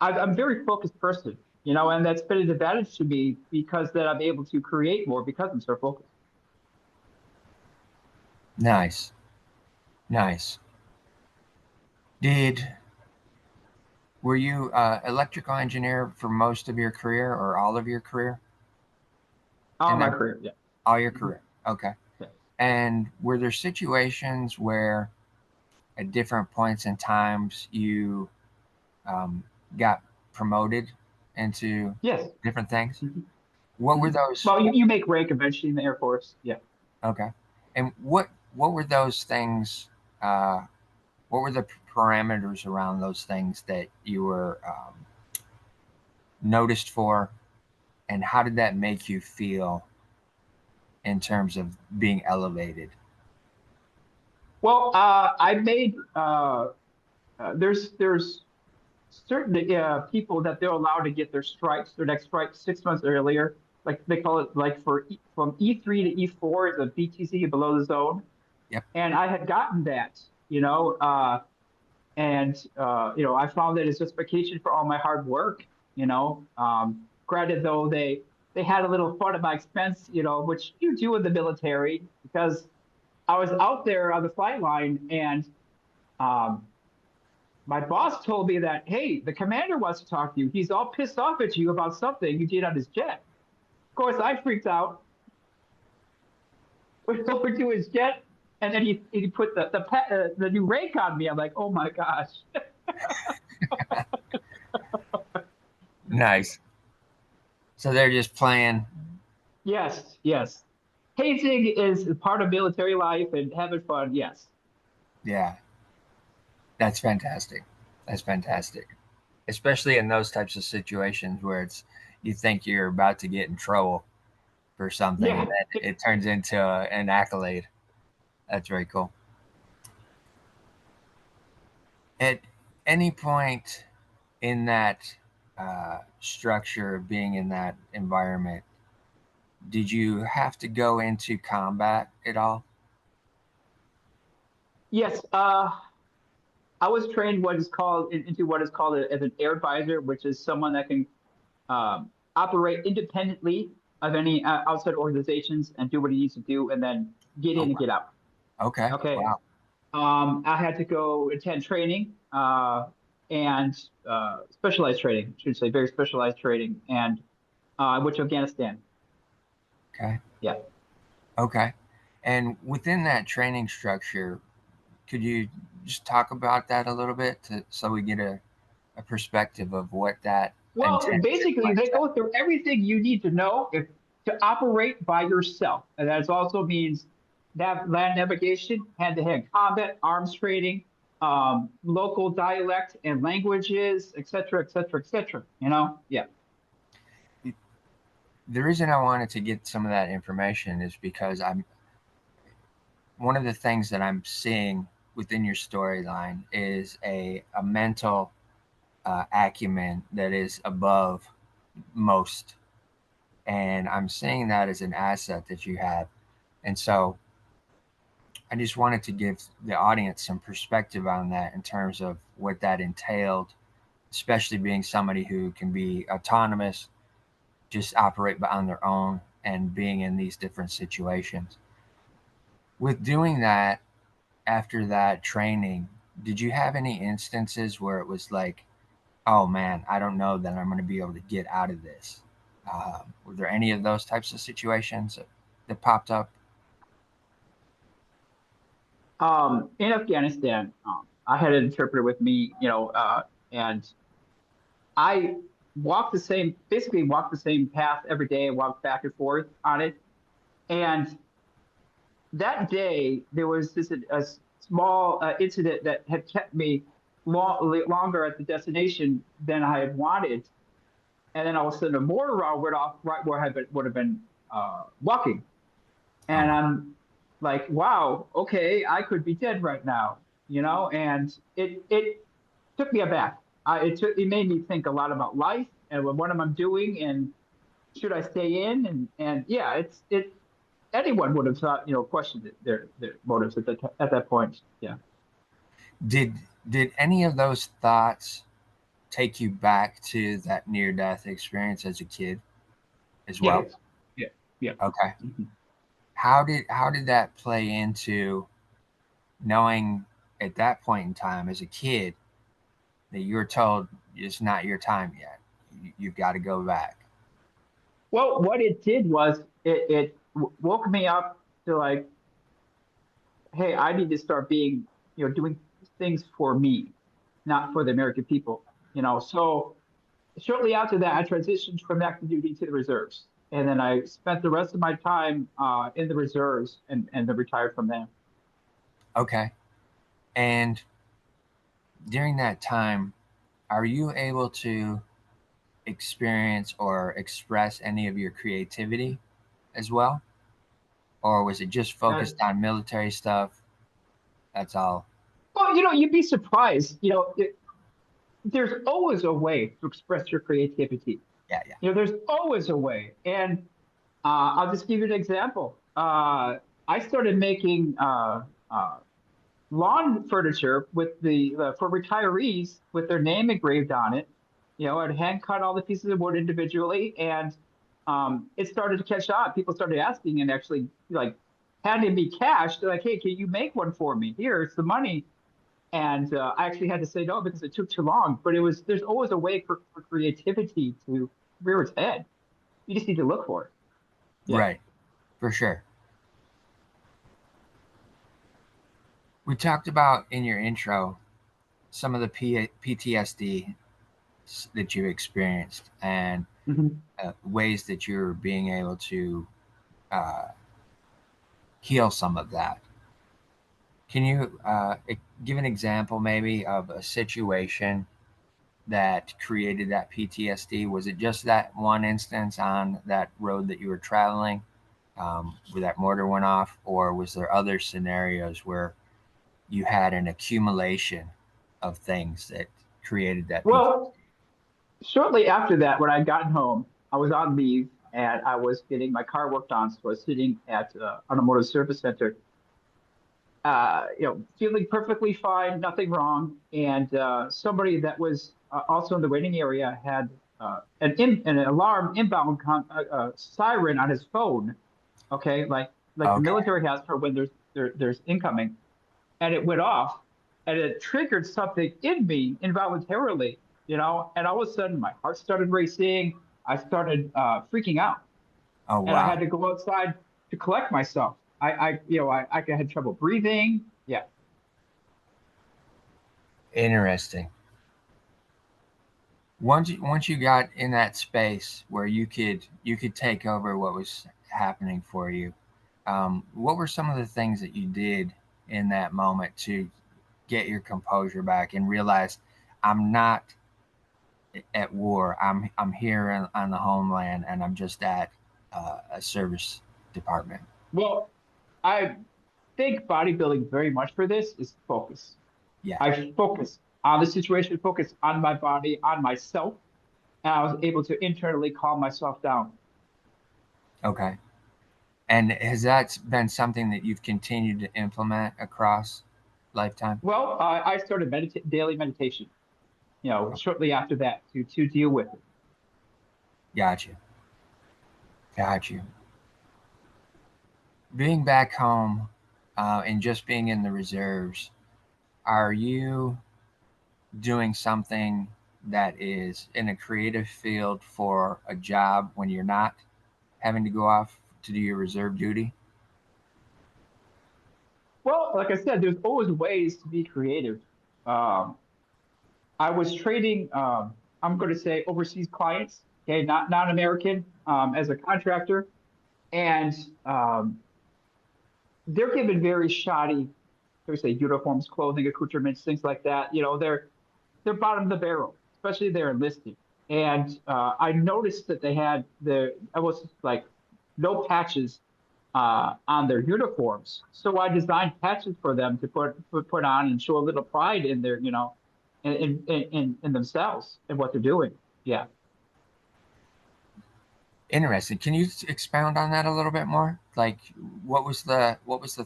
S2: I'm a very focused person, and that's been an advantage to me because then I'm able to create more because I'm so focused.
S1: nice, nice. Did Were you electrical engineer for most of your career or all of your career?
S2: All
S1: And
S2: my
S1: then
S2: career, yeah.
S1: all your
S2: Mhm.
S1: career. Okay.
S2: Yeah.
S1: And were there situations where at different points in times you um, got promoted into
S2: Yes.
S1: different things?
S2: Mhm.
S1: What were
S2: Mhm.
S1: those?
S2: Well, you make rank eventually in the Air Force. Yeah.
S1: Okay. And what were those things? Uh, what were the parameters around those things that you were noticed for, and how did that make you feel in terms of being elevated?
S2: Well, I made there's certain people that they're allowed to get their next stripe 6 months earlier. Like they call it like from E3 to E4 is a BTC below the zone.
S1: Yep.
S2: And I had gotten that, and I found that it's justification for all my hard work. Granted though they had a little fun at my expense, which you do in the military because I was out there on the flight line and um, my boss told me that, hey, the commander wants to talk to you. He's all pissed off at you about something you did on his jet. Of course, I freaked out, went over to his jet, and then he put the new rank on me. I'm like, oh my gosh.
S1: Nice. So they're just playing.
S2: Yes, yes. Hazing is part of military life and having fun. Yes.
S1: Yeah, that's fantastic. That's fantastic. Especially in those types of situations where it's you think you're about to get in trouble for something and
S2: Yeah.
S1: then it turns into an accolade. That's very cool. At any point in that structure of being in that environment, did you have to go into combat at all?
S2: Yes, I was trained into what is called as an air advisor, which is someone that can operate independently of any outside organizations and do what he needs to do, and then get
S1: Oh,
S2: in and
S1: wow.
S2: get out.
S1: Okay.
S2: Okay.
S1: Wow.
S2: I had to go attend training and specialized training, I should say, very specialized training, and I went to Afghanistan.
S1: Okay.
S2: Yeah.
S1: Okay. And within that training structure, could you just talk about that a little bit so we get a perspective of what that
S2: Well,
S1: internship
S2: basically,
S1: was
S2: they
S1: like?
S2: go through everything you need to know to operate by yourself. And that also means land navigation, hand-to-hand combat, arms training, local dialect and languages, et cetera, et cetera, et cetera. Yeah.
S1: The reason I wanted to get some of that information is because I'm one of the things that I'm seeing within your storyline is a mental acumen that is above most, and I'm seeing that as an asset that you have. And so I just wanted to give the audience some perspective on that in terms of what that entailed, especially being somebody who can be autonomous, just operate on their own, and being in these different situations. With doing that, after that training, did you have any instances where it was like, oh man, I don't know that I'm going to be able to get out of this? Were there any of those types of situations that popped up?
S2: In Afghanistan, I had an interpreter with me, and I basically walked the same path every day. I walked back and forth on it. And that day, there was a small incident that had kept me longer at the destination than I had wanted. And then all of a sudden, a mortar round went off right where would have been walking.
S1: Oh
S2: And
S1: my,
S2: I'm like, wow, okay, I could be dead right now, and it took me aback. It made me think a lot about life and what am I doing and should I stay in? And yeah, anyone would have thought, questioned their motives at that point. Yeah.
S1: did did any of those thoughts take you back to that near death experience as a kid as
S2: Yeah.
S1: well?
S2: Yeah. Yeah.
S1: Okay.
S2: Mhm.
S1: How did that play into knowing at that point in time as a kid that you were told it's not your time yet? You've got to go back.
S2: Well, what it did was it woke me up to like, hey, I need to start doing things for me, not for the American people. So shortly after that, I transitioned from active duty to the reserves, and then I spent the rest of my time in the reserves, and then retired from there.
S1: Okay. And during that time, are you able to experience or express any of your creativity as well? Or was it just
S2: Uh,
S1: focused on military stuff? That's all.
S2: well, you'd be surprised. There's always a way to express your creativity.
S1: Yeah, yeah.
S2: There's always a way, and I'll just give you an example. I started making lawn furniture with the for retirees with their name engraved on it. I'd hand cut all the pieces of wood individually, and it started to catch on. People started asking and actually like handing me cash. They're like, "Hey, can you make one for me? Here, it's the money." And I actually had to say no because it took too long. But there's always a way for creativity to rear its head. You just need to look for it. Yeah.
S1: Right, for sure. We talked about in your intro some of the PTSD that you experienced and
S2: Mhm.
S1: ways that you're being able to uh, heal some of that. Can you give an example maybe of a situation that created that PTSD? Was it just that one instance on that road that you were traveling where that mortar went off, or was there other scenarios where you had an accumulation of things that created that PTSD?
S2: Well, shortly after that, when I'd gotten home, I was on leave, and I was getting my car worked on. So I was sitting at automotive service center, feeling perfectly fine, nothing wrong. And somebody that was also in the waiting area had an alarm inbound siren on his phone. Okay, like the
S1: Okay.
S2: military has for when there's incoming, and it went off, and it triggered something in me involuntarily, and all of a sudden my heart started racing. I started freaking out,
S1: Oh,
S2: and I
S1: wow.
S2: had to go outside to collect myself. I had trouble breathing. Yeah.
S1: Interesting. Once you got in that space where you could take over what was happening for you, what were some of the things that you did in that moment to get your composure back and realize I'm not at war. I'm here on the homeland, and I'm just at a service department.
S2: Well, I think bodybuilding very much for this is focus.
S1: Yeah.
S2: I focus on the situation, focus on my body, on myself, and I was able to internally calm myself down.
S1: Okay. And has that been something that you've continued to implement across lifetime?
S2: Well, I started daily meditation, shortly after that to deal with it.
S1: Got you. Got you. Being back home and just being in the reserves, are you doing something that is in a creative field for a job when you're not having to go off to do your reserve duty?
S2: Well, like I said, there's always ways to be creative. Um, I was trading, I'm going to say overseas clients, okay, not non-American, as a contractor, and um, they're given very shoddy, we say uniforms, clothing, accoutrements, things like that. They're bottom of the barrel, especially they're enlisted. And I noticed that they had I was like no patches on their uniforms. So I designed patches for them to put on and show a little pride in their, in themselves and what they're doing. Yeah.
S1: Interesting. Can you expound on that a little bit more? Like, what was the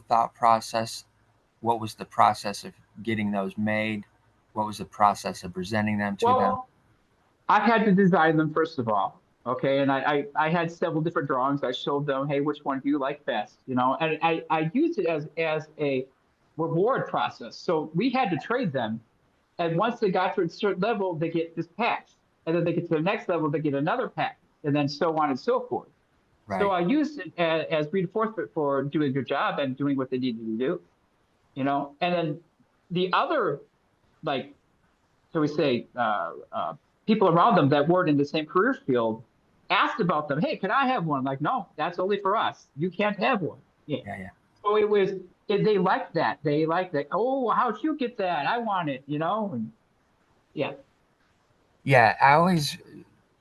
S1: thought process? What was the process of getting those made? What was the process of presenting them to them?
S2: Well, I had to design them first of all. Okay. And I had several different drawings. I showed them, hey, which one do you like best? And I used it as a reward process. So we had to trade them. And once they got to a certain level, they get this patch. And then they get to the next level, they get another patch, and then so on and so forth. So
S1: Right.
S2: I used it as reinforcement for doing their job and doing what they needed to do, And then the other, like, so we say, people around them that weren't in the same career field asked about them. Hey, can I have one? I'm like, no, that's only for us. You can't have one. Yeah.
S1: Yeah, yeah.
S2: So they liked that. They liked that. Oh, how'd you get that? I want it. And yeah.
S1: Yeah,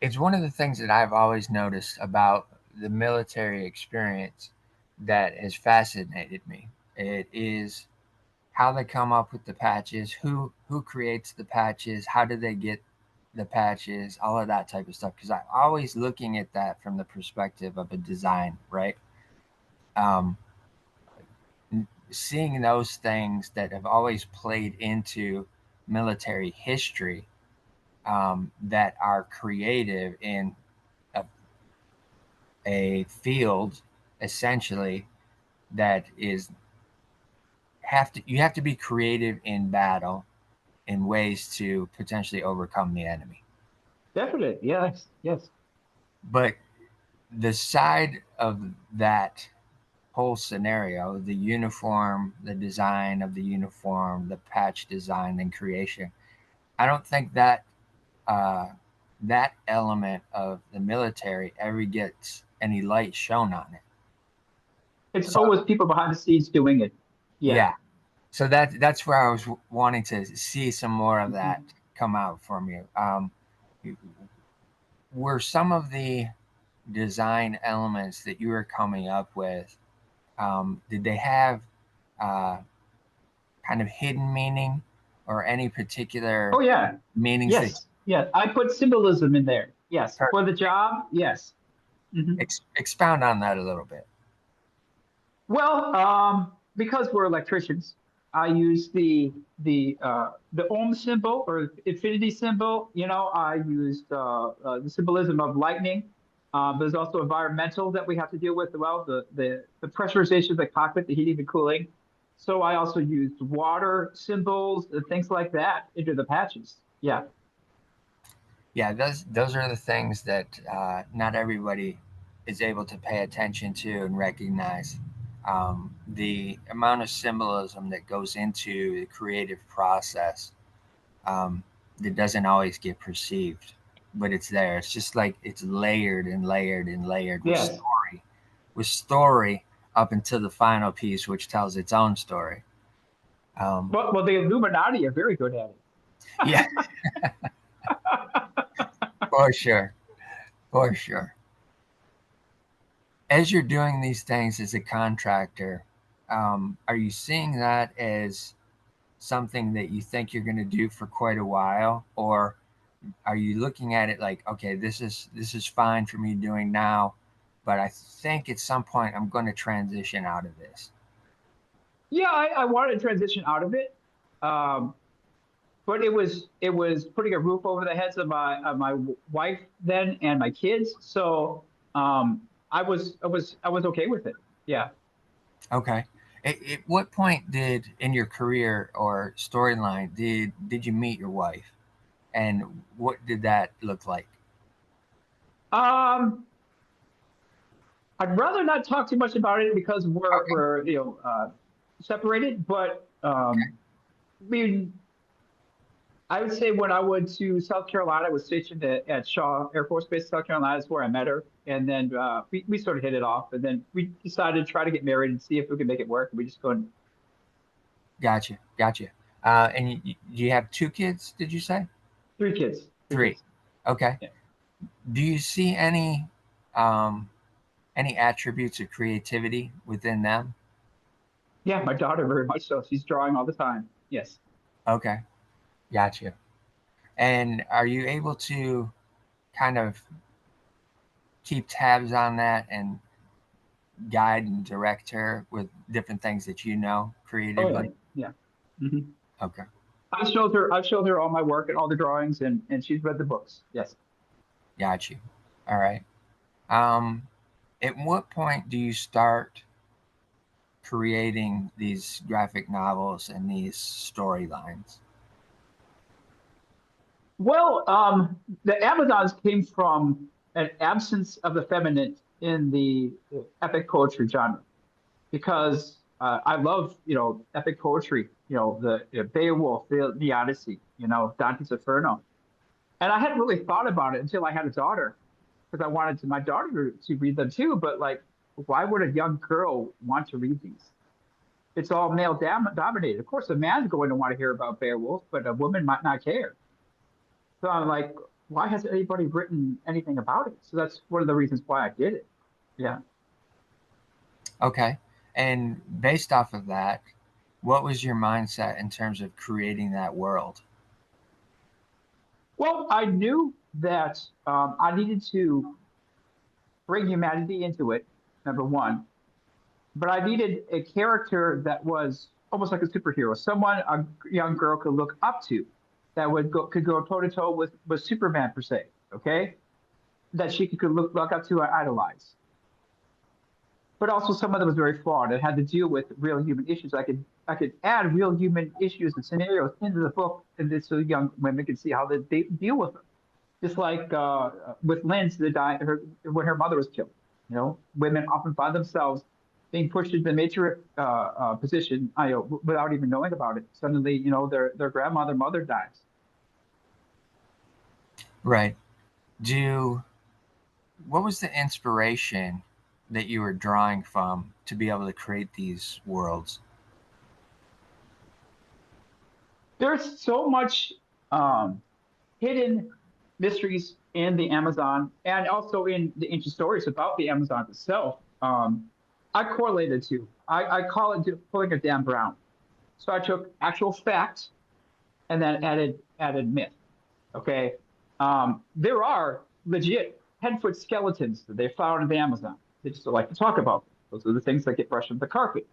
S1: it's one of the things that I've always noticed about the military experience that has fascinated me. It is how they come up with the patches, who creates the patches, how do they get the patches, all of that type of stuff. Because I'm always looking at that from the perspective of a design, right? Um, Seeing those things that have always played into military history that are creative in a, a field essentially that is you have to be creative in battle in ways to potentially overcome the enemy.
S2: Definitely. Yes. Yes.
S1: But the side of that whole scenario, the uniform, the design of the uniform, the patch design and creation, I don't think uh, that element of the military ever gets any light shown on it.
S2: It's
S1: So
S2: always people behind the scenes doing it. Yeah.
S1: yeah, so that's where I was wanting to see some more of that
S2: Mhm.
S1: come out from you. Were some of the design elements that you were coming up with, did they have uh, kind of hidden meaning or any
S2: Oh
S1: particular
S2: yeah.
S1: meanings that
S2: Yes. Yes. I put symbolism in there. Yes.
S1: per-
S2: For the job. Yes. Hmm.
S1: Expound on that a little bit.
S2: Well, because we're electricians, I use the ohm symbol or infinity symbol. I used the symbolism of lightning. There's also environmental that we have to deal with as well. The pressurization of the cockpit, the heating and cooling. So I also used water symbols and things like that into the patches. Yeah.
S1: Yeah, those are the things that not everybody is able to pay attention to and recognize. The amount of symbolism that goes into the creative process um, that doesn't always get perceived, but it's there. It's just like it's layered and layered and layered
S2: Yes.
S1: with story up until the final piece, which tells its own story. Um,
S2: Well, the Illuminati are very good at
S1: yeah,
S2: it.
S1: for sure, for sure. As you're doing these things as a contractor, are you seeing that as something that you think you're going to do for quite a while, or are you looking at it like, okay, this is fine for me doing now, but I think at some point I'm going to transition out of this.
S2: Yeah, I wanted to transition out of it. Um, but it was putting a roof over the heads of my wife then and my kids. So I was okay with it. Yeah.
S1: Okay. At what point did in your career or storyline did you meet your wife, and what did that look like?
S2: Um, I'd rather not talk too much about it because we're
S1: Okay.
S2: we're you know separated. But I mean, I would say when I went to South Carolina, I was stationed at Shaw Air Force Base, South Carolina. That's where I met her, and then we sort of hit it off. And then we decided to try to get married and see if we could make it work. And we just couldn't.
S1: Gotcha, gotcha. And you have two kids, did you say?
S2: Three kids, three
S1: Three.
S2: kids.
S1: Okay.
S2: Yeah.
S1: Do you see um, any attributes of creativity within them?
S2: Yeah, my daughter very much so. She's drawing all the time. Yes.
S1: Okay, gotcha. And are you able to kind of keep tabs on that and guide and direct her with different things that you know
S2: Oh yeah,
S1: creatively?
S2: yeah. Hmm.
S1: Okay,
S2: I've showed her all my work and all the drawings, and she's read the books. Yes.
S1: got you. All right. Um, at what point do you start creating these graphic novels and these storylines?
S2: Well, the Amazons came from an absence of the feminine in the epic poetry genre because I love, epic poetry, the Beowulf, the Odyssey, Dante's Inferno. And I hadn't really thought about it until I had a daughter because I wanted my daughter to read them too. But like, why would a young girl want to read these? It's all male dominated. Of course, a man's going to want to hear about Beowulf, but a woman might not care. So I'm like, why hasn't anybody written anything about it? So that's one of the reasons why I did it. Yeah.
S1: Okay. And based off of that, what was your mindset in terms of creating that world?
S2: Well, I knew that I needed to bring humanity into it, number one, but I needed a character that was almost like a superhero, someone a young girl could look up to, that could go toe to toe with Superman per se. Okay, that she could look up to and idolize, but also someone that was very flawed and had to deal with real human issues. I could add real human issues and scenarios into the book, and this so young women could see how they deal with them. Just like with Lynn, when her mother was killed. Women often find themselves being pushed into the matriarch position, without even knowing about it. Suddenly, their grandmother, mother dies.
S1: Right. Do What was the inspiration that you were drawing from to be able to create these worlds?
S2: There's so much um, hidden mysteries in the Amazon and also in the ancient stories about the Amazon itself. I correlated to. I call it pulling a Dan Brown. So I took actual facts and then added myth. Okay, there are legit. 10-foot skeletons that they found in the Amazon. They just don't like to talk about them. Those are the things that get brushed under the carpet.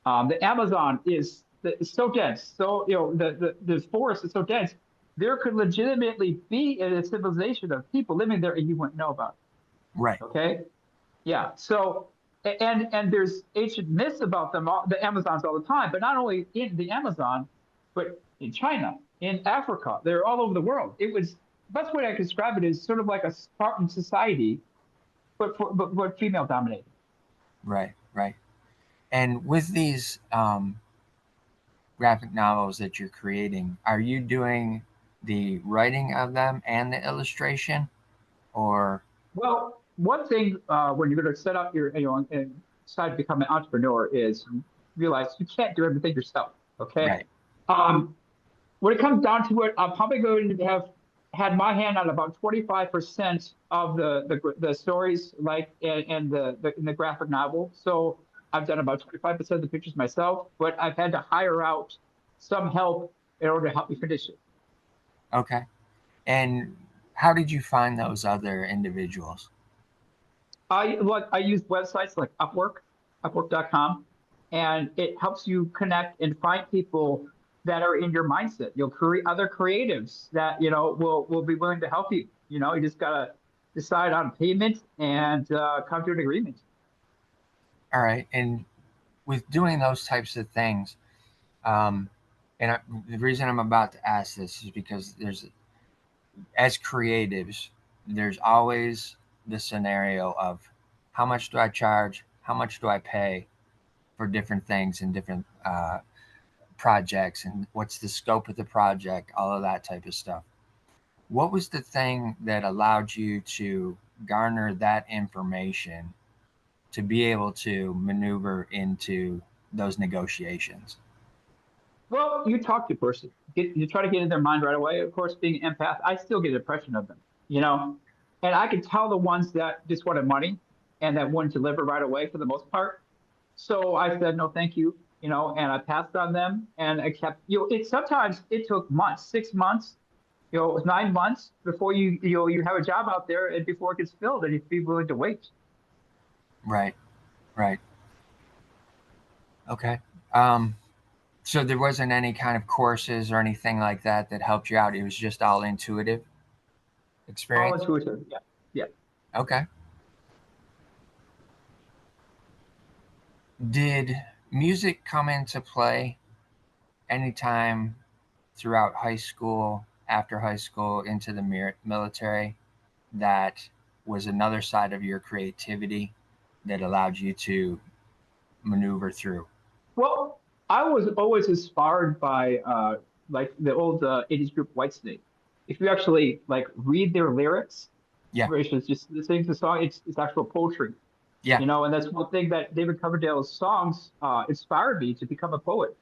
S2: The Amazon is so dense. So, the forest is so dense. There could legitimately be a civilization of people living there and you wouldn't know about
S1: Right.
S2: it. Okay. Yeah. So, and there's ancient myths about them, the Amazons all the time, but not only in the Amazon, but in China, in Africa, they're all over the world. It was the best way I can describe it is sort of like a Spartan society, but female dominated.
S1: Right. Right. And with these graphic novels that you're creating, are you doing the writing of them and the illustration, or
S2: Well, one thing when you're going to set up and decide to become an entrepreneur is you realize you can't do everything yourself. Okay.
S1: right?
S2: Um, when it comes down to it, I'm probably going to have had my hand on about 25% of the stories, like in the graphic novel. So I've done about 25% of the pictures myself, but I've had to hire out some help in order to help me finish it.
S1: Okay. And how did you find those other individuals?
S2: I use websites like Upwork.com, and it helps you connect and find people that are in your mindset. You'll create other creatives that will be willing to help you. You just gotta decide on payment and come to an agreement.
S1: All right. And with doing those types of things, um, the reason I'm about to ask this is because as creatives, there's always the scenario of how much do I charge? How much do I pay for different things and different projects? And what's the scope of the project? All of that type of stuff. What was the thing that allowed you to garner that information to be able to maneuver into those negotiations?
S2: Well, you talk to a person, you try to get in their mind right away. Of course, being an empath, I still get an impression of them, and I can tell the ones that just wanted money and that wouldn't deliver right away for the most part. So I said, no, thank you, and I passed on them and I kept, sometimes it took months, 6 months, 9 months before you have a job out there and before it gets filled and you'd be willing to wait.
S1: Right, right. Okay. Um, so there wasn't any kind of courses or anything like that that helped you out. It was just all intuitive
S2: All
S1: experience.
S2: intuitive. Yeah. Yeah.
S1: Okay. Did music come into play anytime throughout high school, after high school, into the military? That was another side of your creativity that allowed you to maneuver through.
S2: Well, I was always inspired by like the old 80s group Whitesnake. If you actually like read their lyrics,
S1: Yeah,
S2: which is just the same the song, it's actual poetry,
S1: yeah.
S2: and that's one thing that David Coverdale's songs inspired me to become a poet,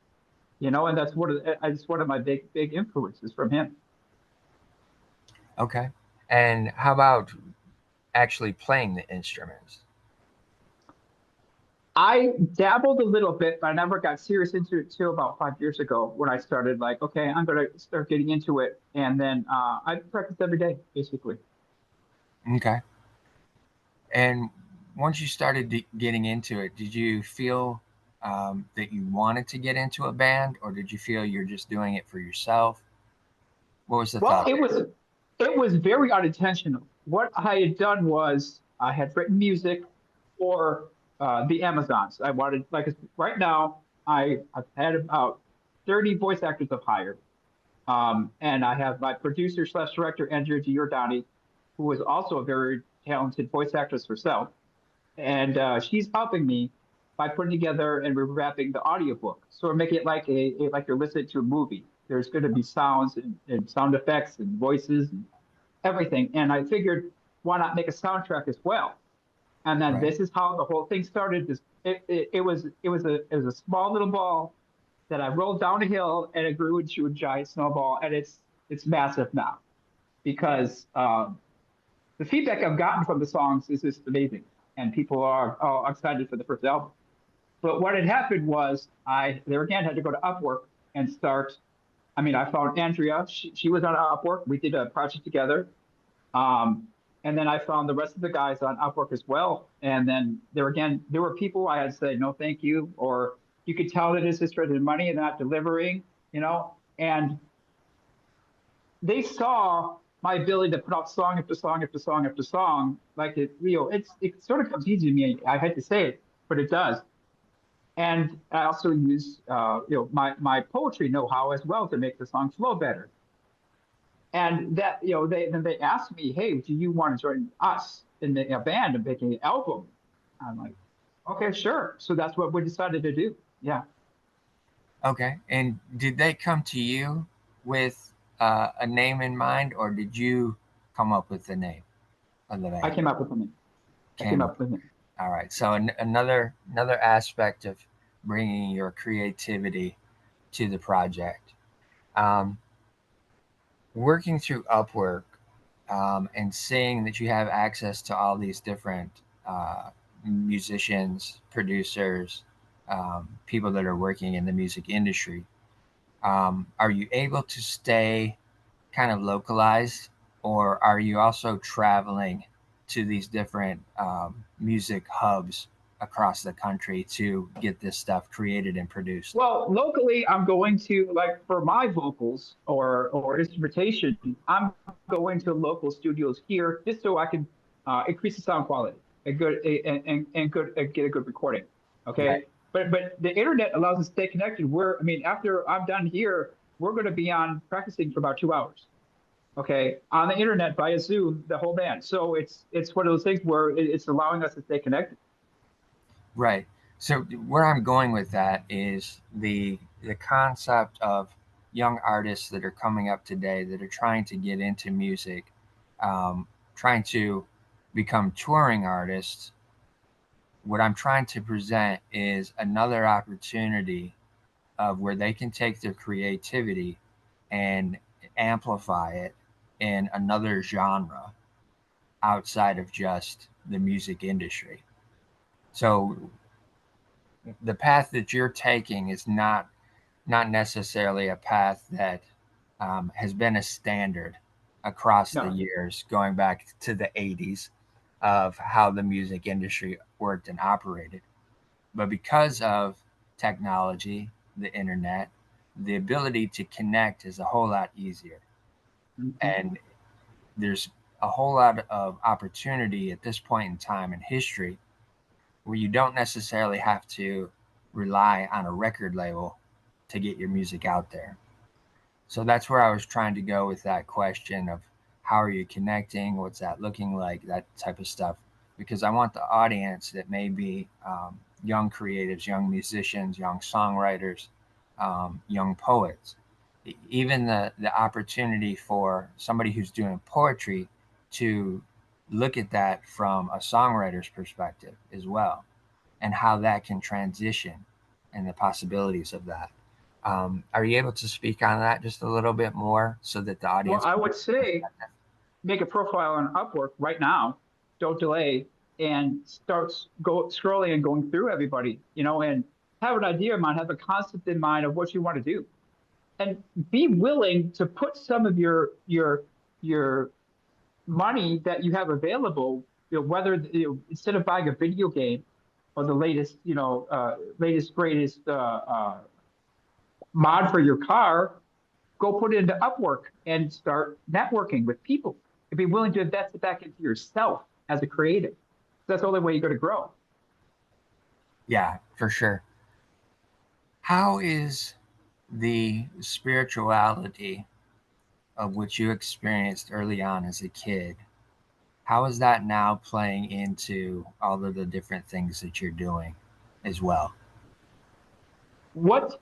S2: and it's one of my big influences from him.
S1: Okay. And how about actually playing the instruments?
S2: I dabbled a little bit, but I never got serious into it till about 5 years ago when I started like, okay, I'm gonna start getting into it, and then I practice every day, basically.
S1: Okay. And once you started getting into it, did you feel that you wanted to get into a band, or did you feel you're just doing it for yourself? What was the
S2: Well,
S1: thought there?
S2: it was very unintentional. What I had done was I had written music for the Amazons. I wanted like right now I've had about 30 voice actors I've hired. And I have my producer slash director, Andrea Giordani, who is also a very talented voice actress herself. And she's helping me by putting together and rewrapping the audiobook. So we're making it like like you're listening to a movie. There's going to be sounds and sound effects and voices and everything. And I figured, why not make a soundtrack as well? And then
S1: Right.
S2: this is how the whole thing started. It was a small little ball that I rolled down a hill and it grew into a giant snowball, and it's massive now because the feedback I've gotten from the songs is just amazing, and people are excited for the first album. But what had happened was I there again had to go to Upwork and start. I mean, I found Andrea. She was on Upwork. We did a project together. Um, And then I found the rest of the guys on Upwork as well. And then there were people I had said, no, thank you. Or you could tell that it's just for the money and not delivering, and they saw my ability to put out song after song after song after song. Like it sort of comes easy to me. I hate to say it, but it does. And I also use, my poetry know-how as well to make the song flow better. And that, they asked me, hey, do you want to join us in a band and make an album? I'm like, okay, sure. So that's what we decided to do. Yeah.
S1: Okay. And did they come to you with a name in mind, or did you come up with the name of the
S2: I
S1: band?
S2: came up with something. I came
S1: Came up.
S2: up with it.
S1: All right. So another aspect of bringing your creativity to the project. Um, Working through Upwork, and seeing that you have access to all these different musicians, producers, people that are working in the music industry, are you able to stay kind of localized, or are you also traveling to these different music hubs across the country to get this stuff created and produced?
S2: Well, locally, I'm going to, like, for my vocals or instrumentation, I'm going to local studios here just so I can increase the sound quality and good get a good recording.
S1: Right.
S2: Okay, but the internet allows us to stay connected. I mean, after I'm done here, we're going to be on practicing for about 2 hours. Okay, on the internet via Zoom, the whole band. So it's one of those things where it's allowing us to stay connected.
S1: Right. So where I'm going with that is the concept of young artists that are coming up today that are trying to get into music, trying to become touring artists. What I'm trying to present is another opportunity of where they can take their creativity and amplify it in another genre outside of just the music industry. So the path that you're taking is not necessarily a path that has been a standard across the
S2: No,
S1: years, going back to the 80s, of how the music industry worked and operated. But because of technology, the internet, the ability to connect is a whole lot easier.
S2: mhm.
S1: And there's a whole lot of opportunity at this point in time in history where you don't necessarily have to rely on a record label to get your music out there. So that's where I was trying to go with that question of how are you connecting, what's that looking like, that type of stuff. Because I want the audience that may be young creatives, young musicians, young songwriters, young poets, even the opportunity for somebody who's doing poetry to look at that from a songwriter's perspective as well, and how that can transition and the possibilities of that. Are you able to speak on that just a little bit more so that the
S2: Well,
S1: audience
S2: I
S1: can
S2: would
S1: get a
S2: say
S1: perspective?
S2: make a profile on Upwork right now. Don't delay and start go scrolling and going through everybody, and have an idea in mind, have a concept in mind of what you want to do, and be willing to put some of your money that you have available. Whether instead of buying a video game or the latest, latest greatest mod for your car, go put it into Upwork and start networking with people and be willing to invest it back into yourself as a creative. That's the only way you're going to grow.
S1: Yeah, for sure. How is the spirituality of what you experienced early on as a kid? How is that now playing into all of the different things that you're doing as well?
S2: What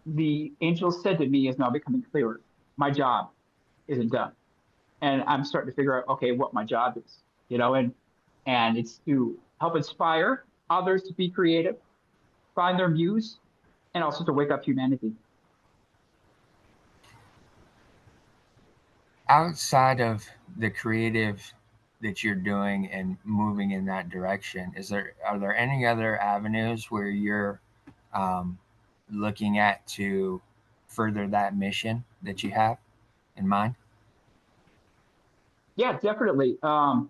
S2: the angel said to me is now becoming clearer. My job isn't done. And I'm starting to figure out, okay, what my job is, and it's to help inspire others to be creative, find their muse, and also to wake up humanity.
S1: Outside of the creative that you're doing and moving in that direction, are there any other avenues where you're um, looking at to further that mission that you have in mind?
S2: Yeah, definitely. I'm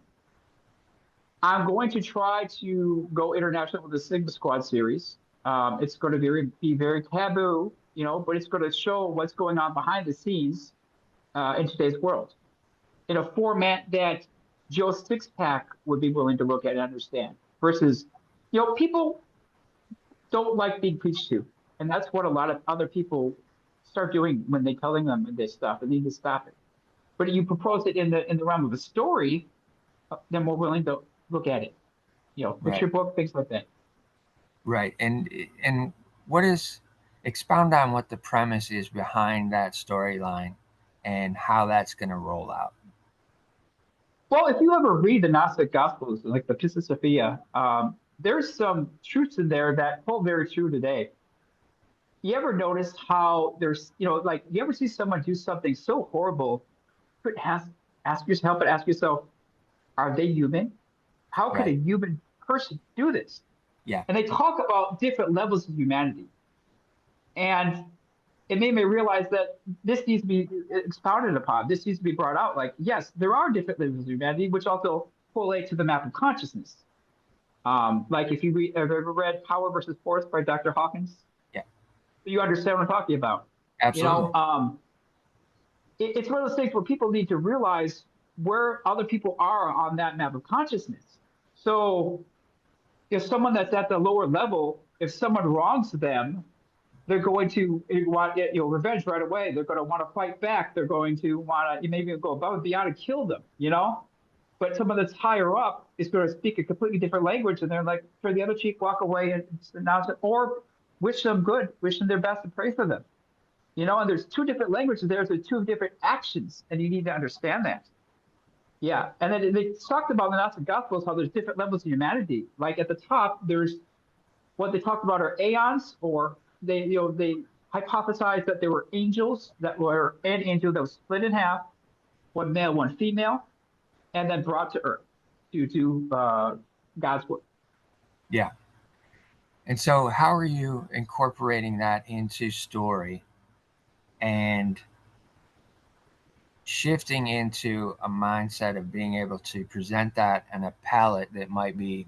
S2: going to try to go international with the Sigma Squad series. It's going to be very taboo, but it's going to show what's going on behind the scenes in today's world in a format that Joe Sixpack would be willing to look at and understand. Versus, people don't like being preached to, and that's what a lot of other people start doing when they're telling them this stuff, and they need to stop it. But if you propose it in the realm of a story, then we're willing to look at it.
S1: Right.
S2: Picture book, things like that.
S1: Right. And what is expound on what the premise is behind that storyline and how that's going to roll out.
S2: Well, if you ever read the Gnostic Gospels, like the Pistis Sophia, there's some truths in there that hold very true today. You ever notice how like, you ever see someone do something so horrible, but ask yourself, are they human? How could a
S1: Right.
S2: human person do this?
S1: Yeah.
S2: And they talk about different levels of humanity. And it made me realize that this needs to be expounded upon. This needs to be brought out. Like, yes, there are different levels of humanity, which also correlate to the map of consciousness. Like if have you ever read Power versus Force by Dr. Hawkins,
S1: Yeah.
S2: you understand what I'm talking about. You
S1: Absolutely.
S2: know, um, it's one of those things where people need to realize where other people are on that map of consciousness. So if someone that's at the lower level, if someone wrongs them, they're going to want revenge right away. They're going to want to fight back. They're going to want to maybe go above and beyond and kill them. But someone that's higher up is going to speak a completely different language, and they're like, for the other cheek, walk away and announce it, or wish them good, wish them their best, and pray for them. And there's two different languages there. There's two different actions, and you need to understand that. Yeah, and then they talked about in the Gnostic Gospels how there's different levels of humanity. Like at the top, there's what they talked about are aeons, or they hypothesized that there were angels that were an angel that was split in half, one male, one female, and then brought to earth due to God's word.
S1: Yeah. And so how are you incorporating that into story and shifting into a mindset of being able to present that in a palette that might be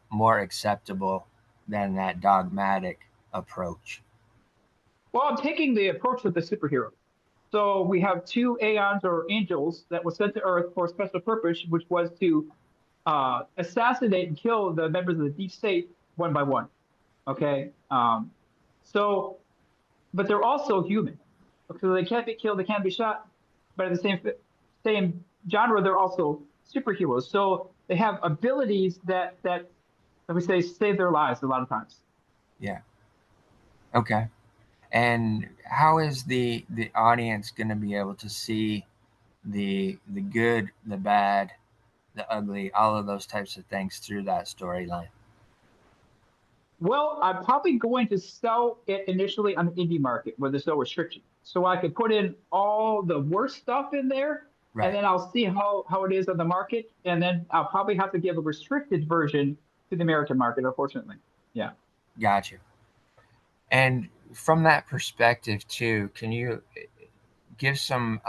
S1: more acceptable than that dogmatic approach?
S2: Well, I'm taking the approach of the superhero. So we have two aeons or angels that were sent to earth for a special purpose, which was to assassinate and kill the members of the deep state one by one. Okay. So, but they're also human. So they can't be killed, they can't be shot, but at the same genre, they're also superheroes. So they have abilities that let me say save their lives a lot of times.
S1: Yeah. Okay. And how is the audience going to be able to see the good, the bad, the ugly, all of those types of things through that storyline?
S2: Well, I'm probably going to sell it initially on the indie market where there's no restriction. So I could put in all the worst stuff in there, and
S1: Right.
S2: then I'll see how it is on the market. And then I'll probably have to give a restricted version to the American market, unfortunately. Yeah.
S1: Gotcha. And from that perspective too, can you give some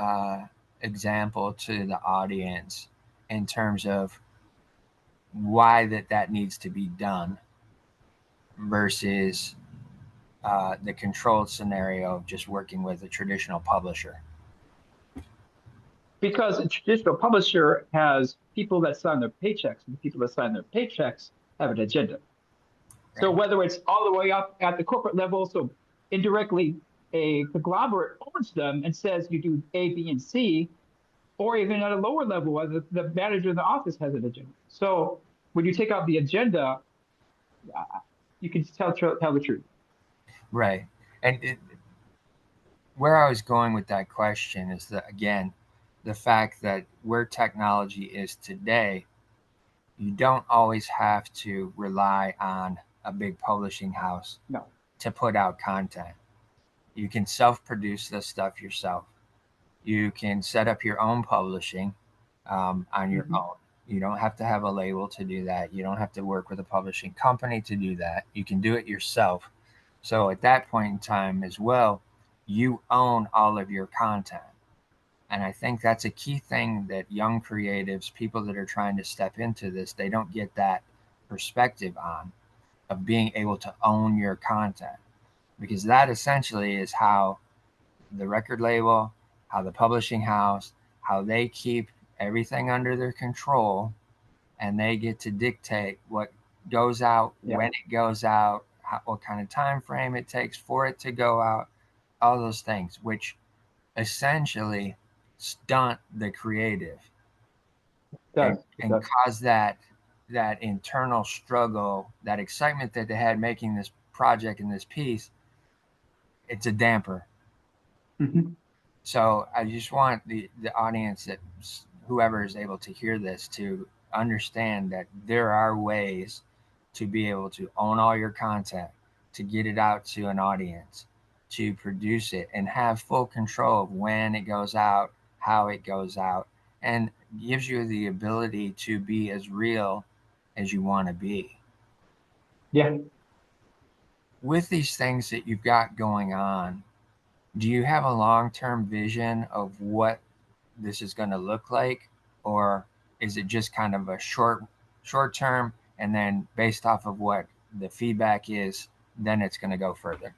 S1: example to the audience in terms of why that needs to be done versus the controlled scenario of just working with a traditional publisher?
S2: Because a traditional publisher has people that sign their paychecks, and the people that sign their paychecks have an agenda. So
S1: Right.
S2: whether it's all the way up at the corporate level, so indirectly a conglomerate owns them and says you do A, B, and C, or even at a lower level, where the manager in the office has an agenda. So when you take out the agenda, uh, you can tell the truth.
S1: Right. And where I was going with that question is that, again, the fact that where technology is today, you don't always have to rely on a big publishing house
S2: No.
S1: to put out content. You can self produce this stuff yourself. You can set up your own publishing on your
S2: Mm-hmm.
S1: own. You don't have to have a label to do that. You don't have to work with a publishing company to do that. You can do it yourself. So at that point in time as well, you own all of your content. And I think that's a key thing that young creatives, people that are trying to step into this, they don't get that perspective on, of being able to own your content, because that essentially is how the record label, how the publishing house, how they keep everything under their control, and they get to dictate what goes out,
S2: Yeah,
S1: when it goes out, what kind of time frame it takes for it to go out, all those things, which essentially stunt the creative
S2: it
S1: and,
S2: does. It
S1: and
S2: does.
S1: cause that internal struggle, that excitement that they had making this project and this piece. It's a damper.
S2: Hmm.
S1: So I just want the audience, that whoever is able to hear this, to understand that there are ways to be able to own all your content, to get it out to an audience, to produce it and have full control of when it goes out, how it goes out, and gives you the ability to be as real as you want to be.
S2: Yeah.
S1: With these things that you've got going on, do you have a long-term vision of what this is going to look like, or is it just kind of a short term, and then based off of what the feedback is, then it's going to go further?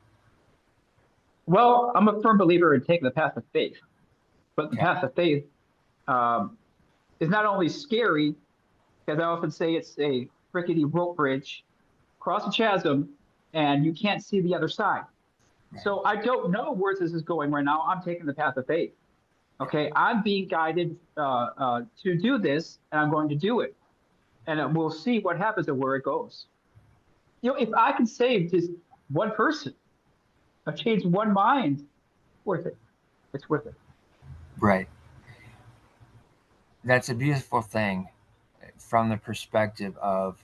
S2: Well, I'm a firm believer in taking the path of faith, but the
S1: Okay.
S2: path of faith um, is not only scary, because I often say it's a rickety rope bridge, cross a chasm, and you can't see the other side.
S1: Right.
S2: So I don't know where this is going right now. I'm taking the path of faith. Okay, I'm being guided to do this, and I'm going to do it, and we'll see what happens and where it goes. If I can save just one person, I've changed one mind, worth it. It's worth it.
S1: Right. That's a beautiful thing from the perspective of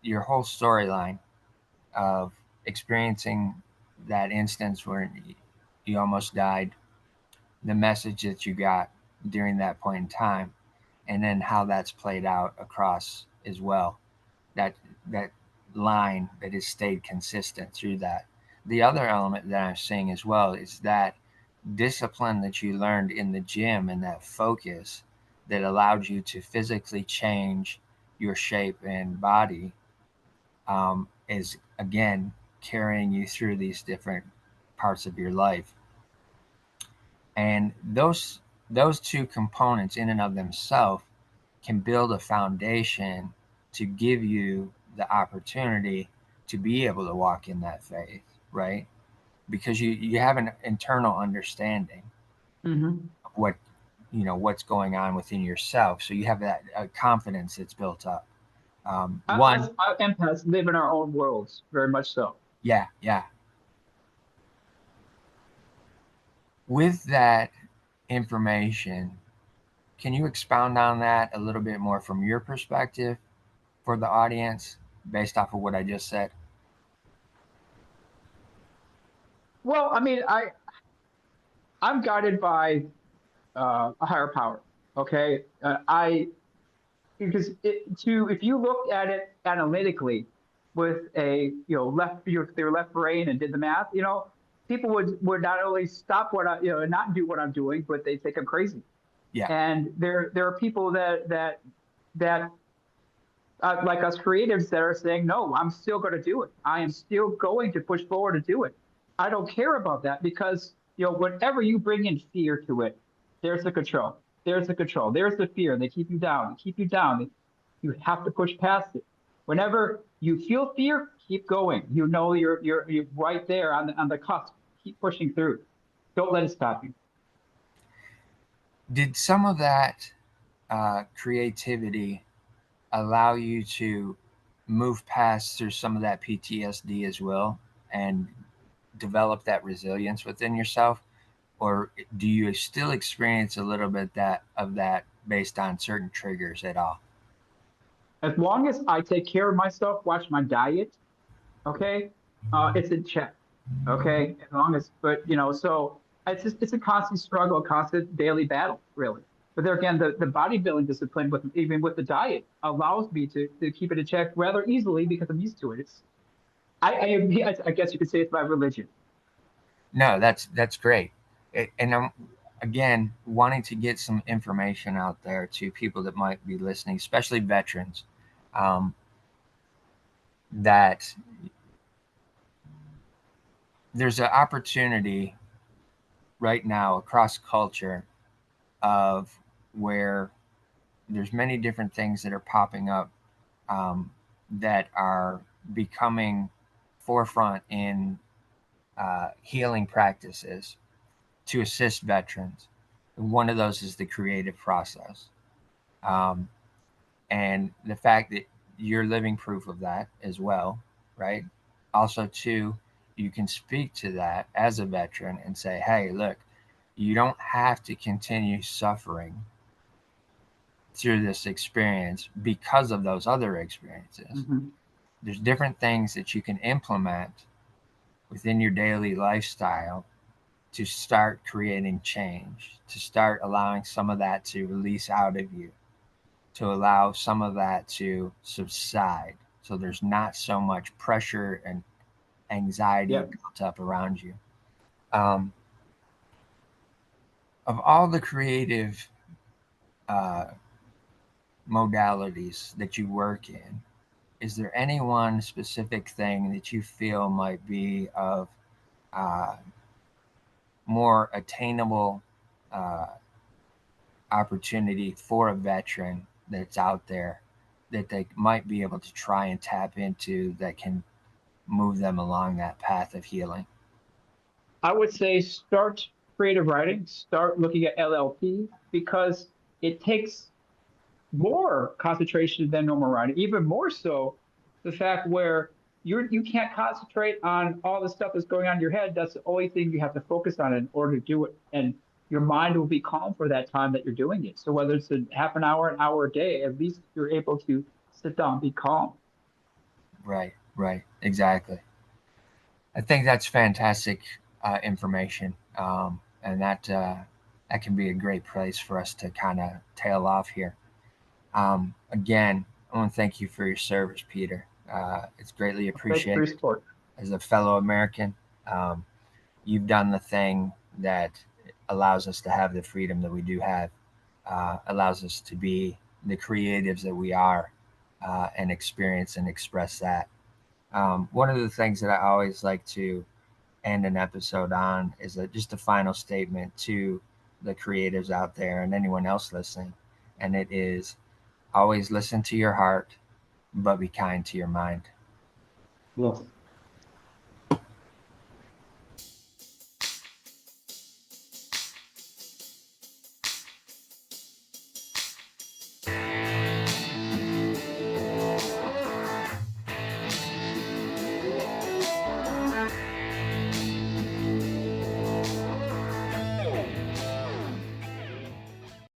S1: your whole storyline of experiencing that instance where you almost died, the message that you got during that point in time, and then how that's played out across as well. That line that has stayed consistent through that. The other element that I'm seeing as well is that discipline that you learned in the gym, and that focus that allowed you to physically change your shape and body, is again carrying you through these different parts of your life. And those two components in and of themselves can build a foundation to give you the opportunity to be able to walk in that faith, right? Because you have an internal understanding
S2: Mm-hmm.
S1: of what's going on within yourself, so you have that confidence that's built up. One,
S2: Us empaths live in our own worlds, very much so.
S1: yeah, yeah. With that information, can you expound on that a little bit more from your perspective for the audience, based off of what I just said?
S2: Well, I mean, I'm guided by a higher power. Okay, I because if you look at it analytically with a their left brain and did the math, people would not only stop what I and not do what I'm doing, but they think I'm crazy.
S1: Yeah.
S2: And there are people that like us creatives that are saying, no, I'm still going to do it. I am still going to push forward to do it. I don't care about that because, whenever you bring in fear to it, there's the control. There's the control. There's the fear. They keep you down. They keep you down. You have to push past it. Whenever you feel fear, keep going. You're right there on the cusp. Keep pushing through. Don't let it stop you.
S1: Did some of that creativity allow you to move past through some of that PTSD as well, and develop that resilience within yourself? Or do you still experience a little bit that based on certain triggers at all?
S2: As long as I take care of myself, watch my diet, okay, it's in check. Okay, as long as, but so it's a constant struggle, a constant daily battle, really. But there again, the bodybuilding discipline, with even with the diet, allows me to keep it in check rather easily because I'm used to it. I guess you could say it's my religion.
S1: No, that's great. And again, wanting to get some information out there to people that might be listening, especially veterans, um, that there's an opportunity right now across culture of where there's many different things that are popping up, that are becoming forefront in healing practices to assist veterans. One of those is the creative process. Um, and the fact that you're living proof of that as well, right? Also, too, you can speak to that as a veteran and say, hey, look, you don't have to continue suffering through this experience because of those other experiences.
S2: Mm-hmm.
S1: There's different things that you can implement within your daily lifestyle to start creating change, to start allowing some of that to release out of you, to allow some of that to subside. So there's not so much pressure and anxiety
S2: Yep.
S1: built up around you. Um, of all the creative uh, modalities that you work in, is there any one specific thing that you feel might be of uh, more attainable uh, opportunity for a veteran that's out there that they might be able to try and tap into that can move them along that path of healing?
S2: I would say start creative writing, start looking at LLP because it takes more concentration than normal writing, even more so the fact where you can't concentrate on all the stuff that's going on in your head. That's the only thing you have to focus on in order to do it. And your mind will be calm for that time that you're doing it. So whether it's a half an hour a day, at least you're able to sit down, be calm.
S1: Right, right, exactly. I think that's fantastic information, and that can be a great place for us to kind of tail off here. Again, I want to thank you for your service, Peter. It's greatly
S2: Thank you for
S1: appreciated.
S2: your support.
S1: As a fellow American, um, you've done the thing that allows us to have the freedom that we do have, allows us to be the creatives that we are, and experience and express that. One of the things that I always like to end an episode on is just a final statement to the creatives out there and anyone else listening. And it is always listen to your heart, but be kind to your mind.
S2: Yes.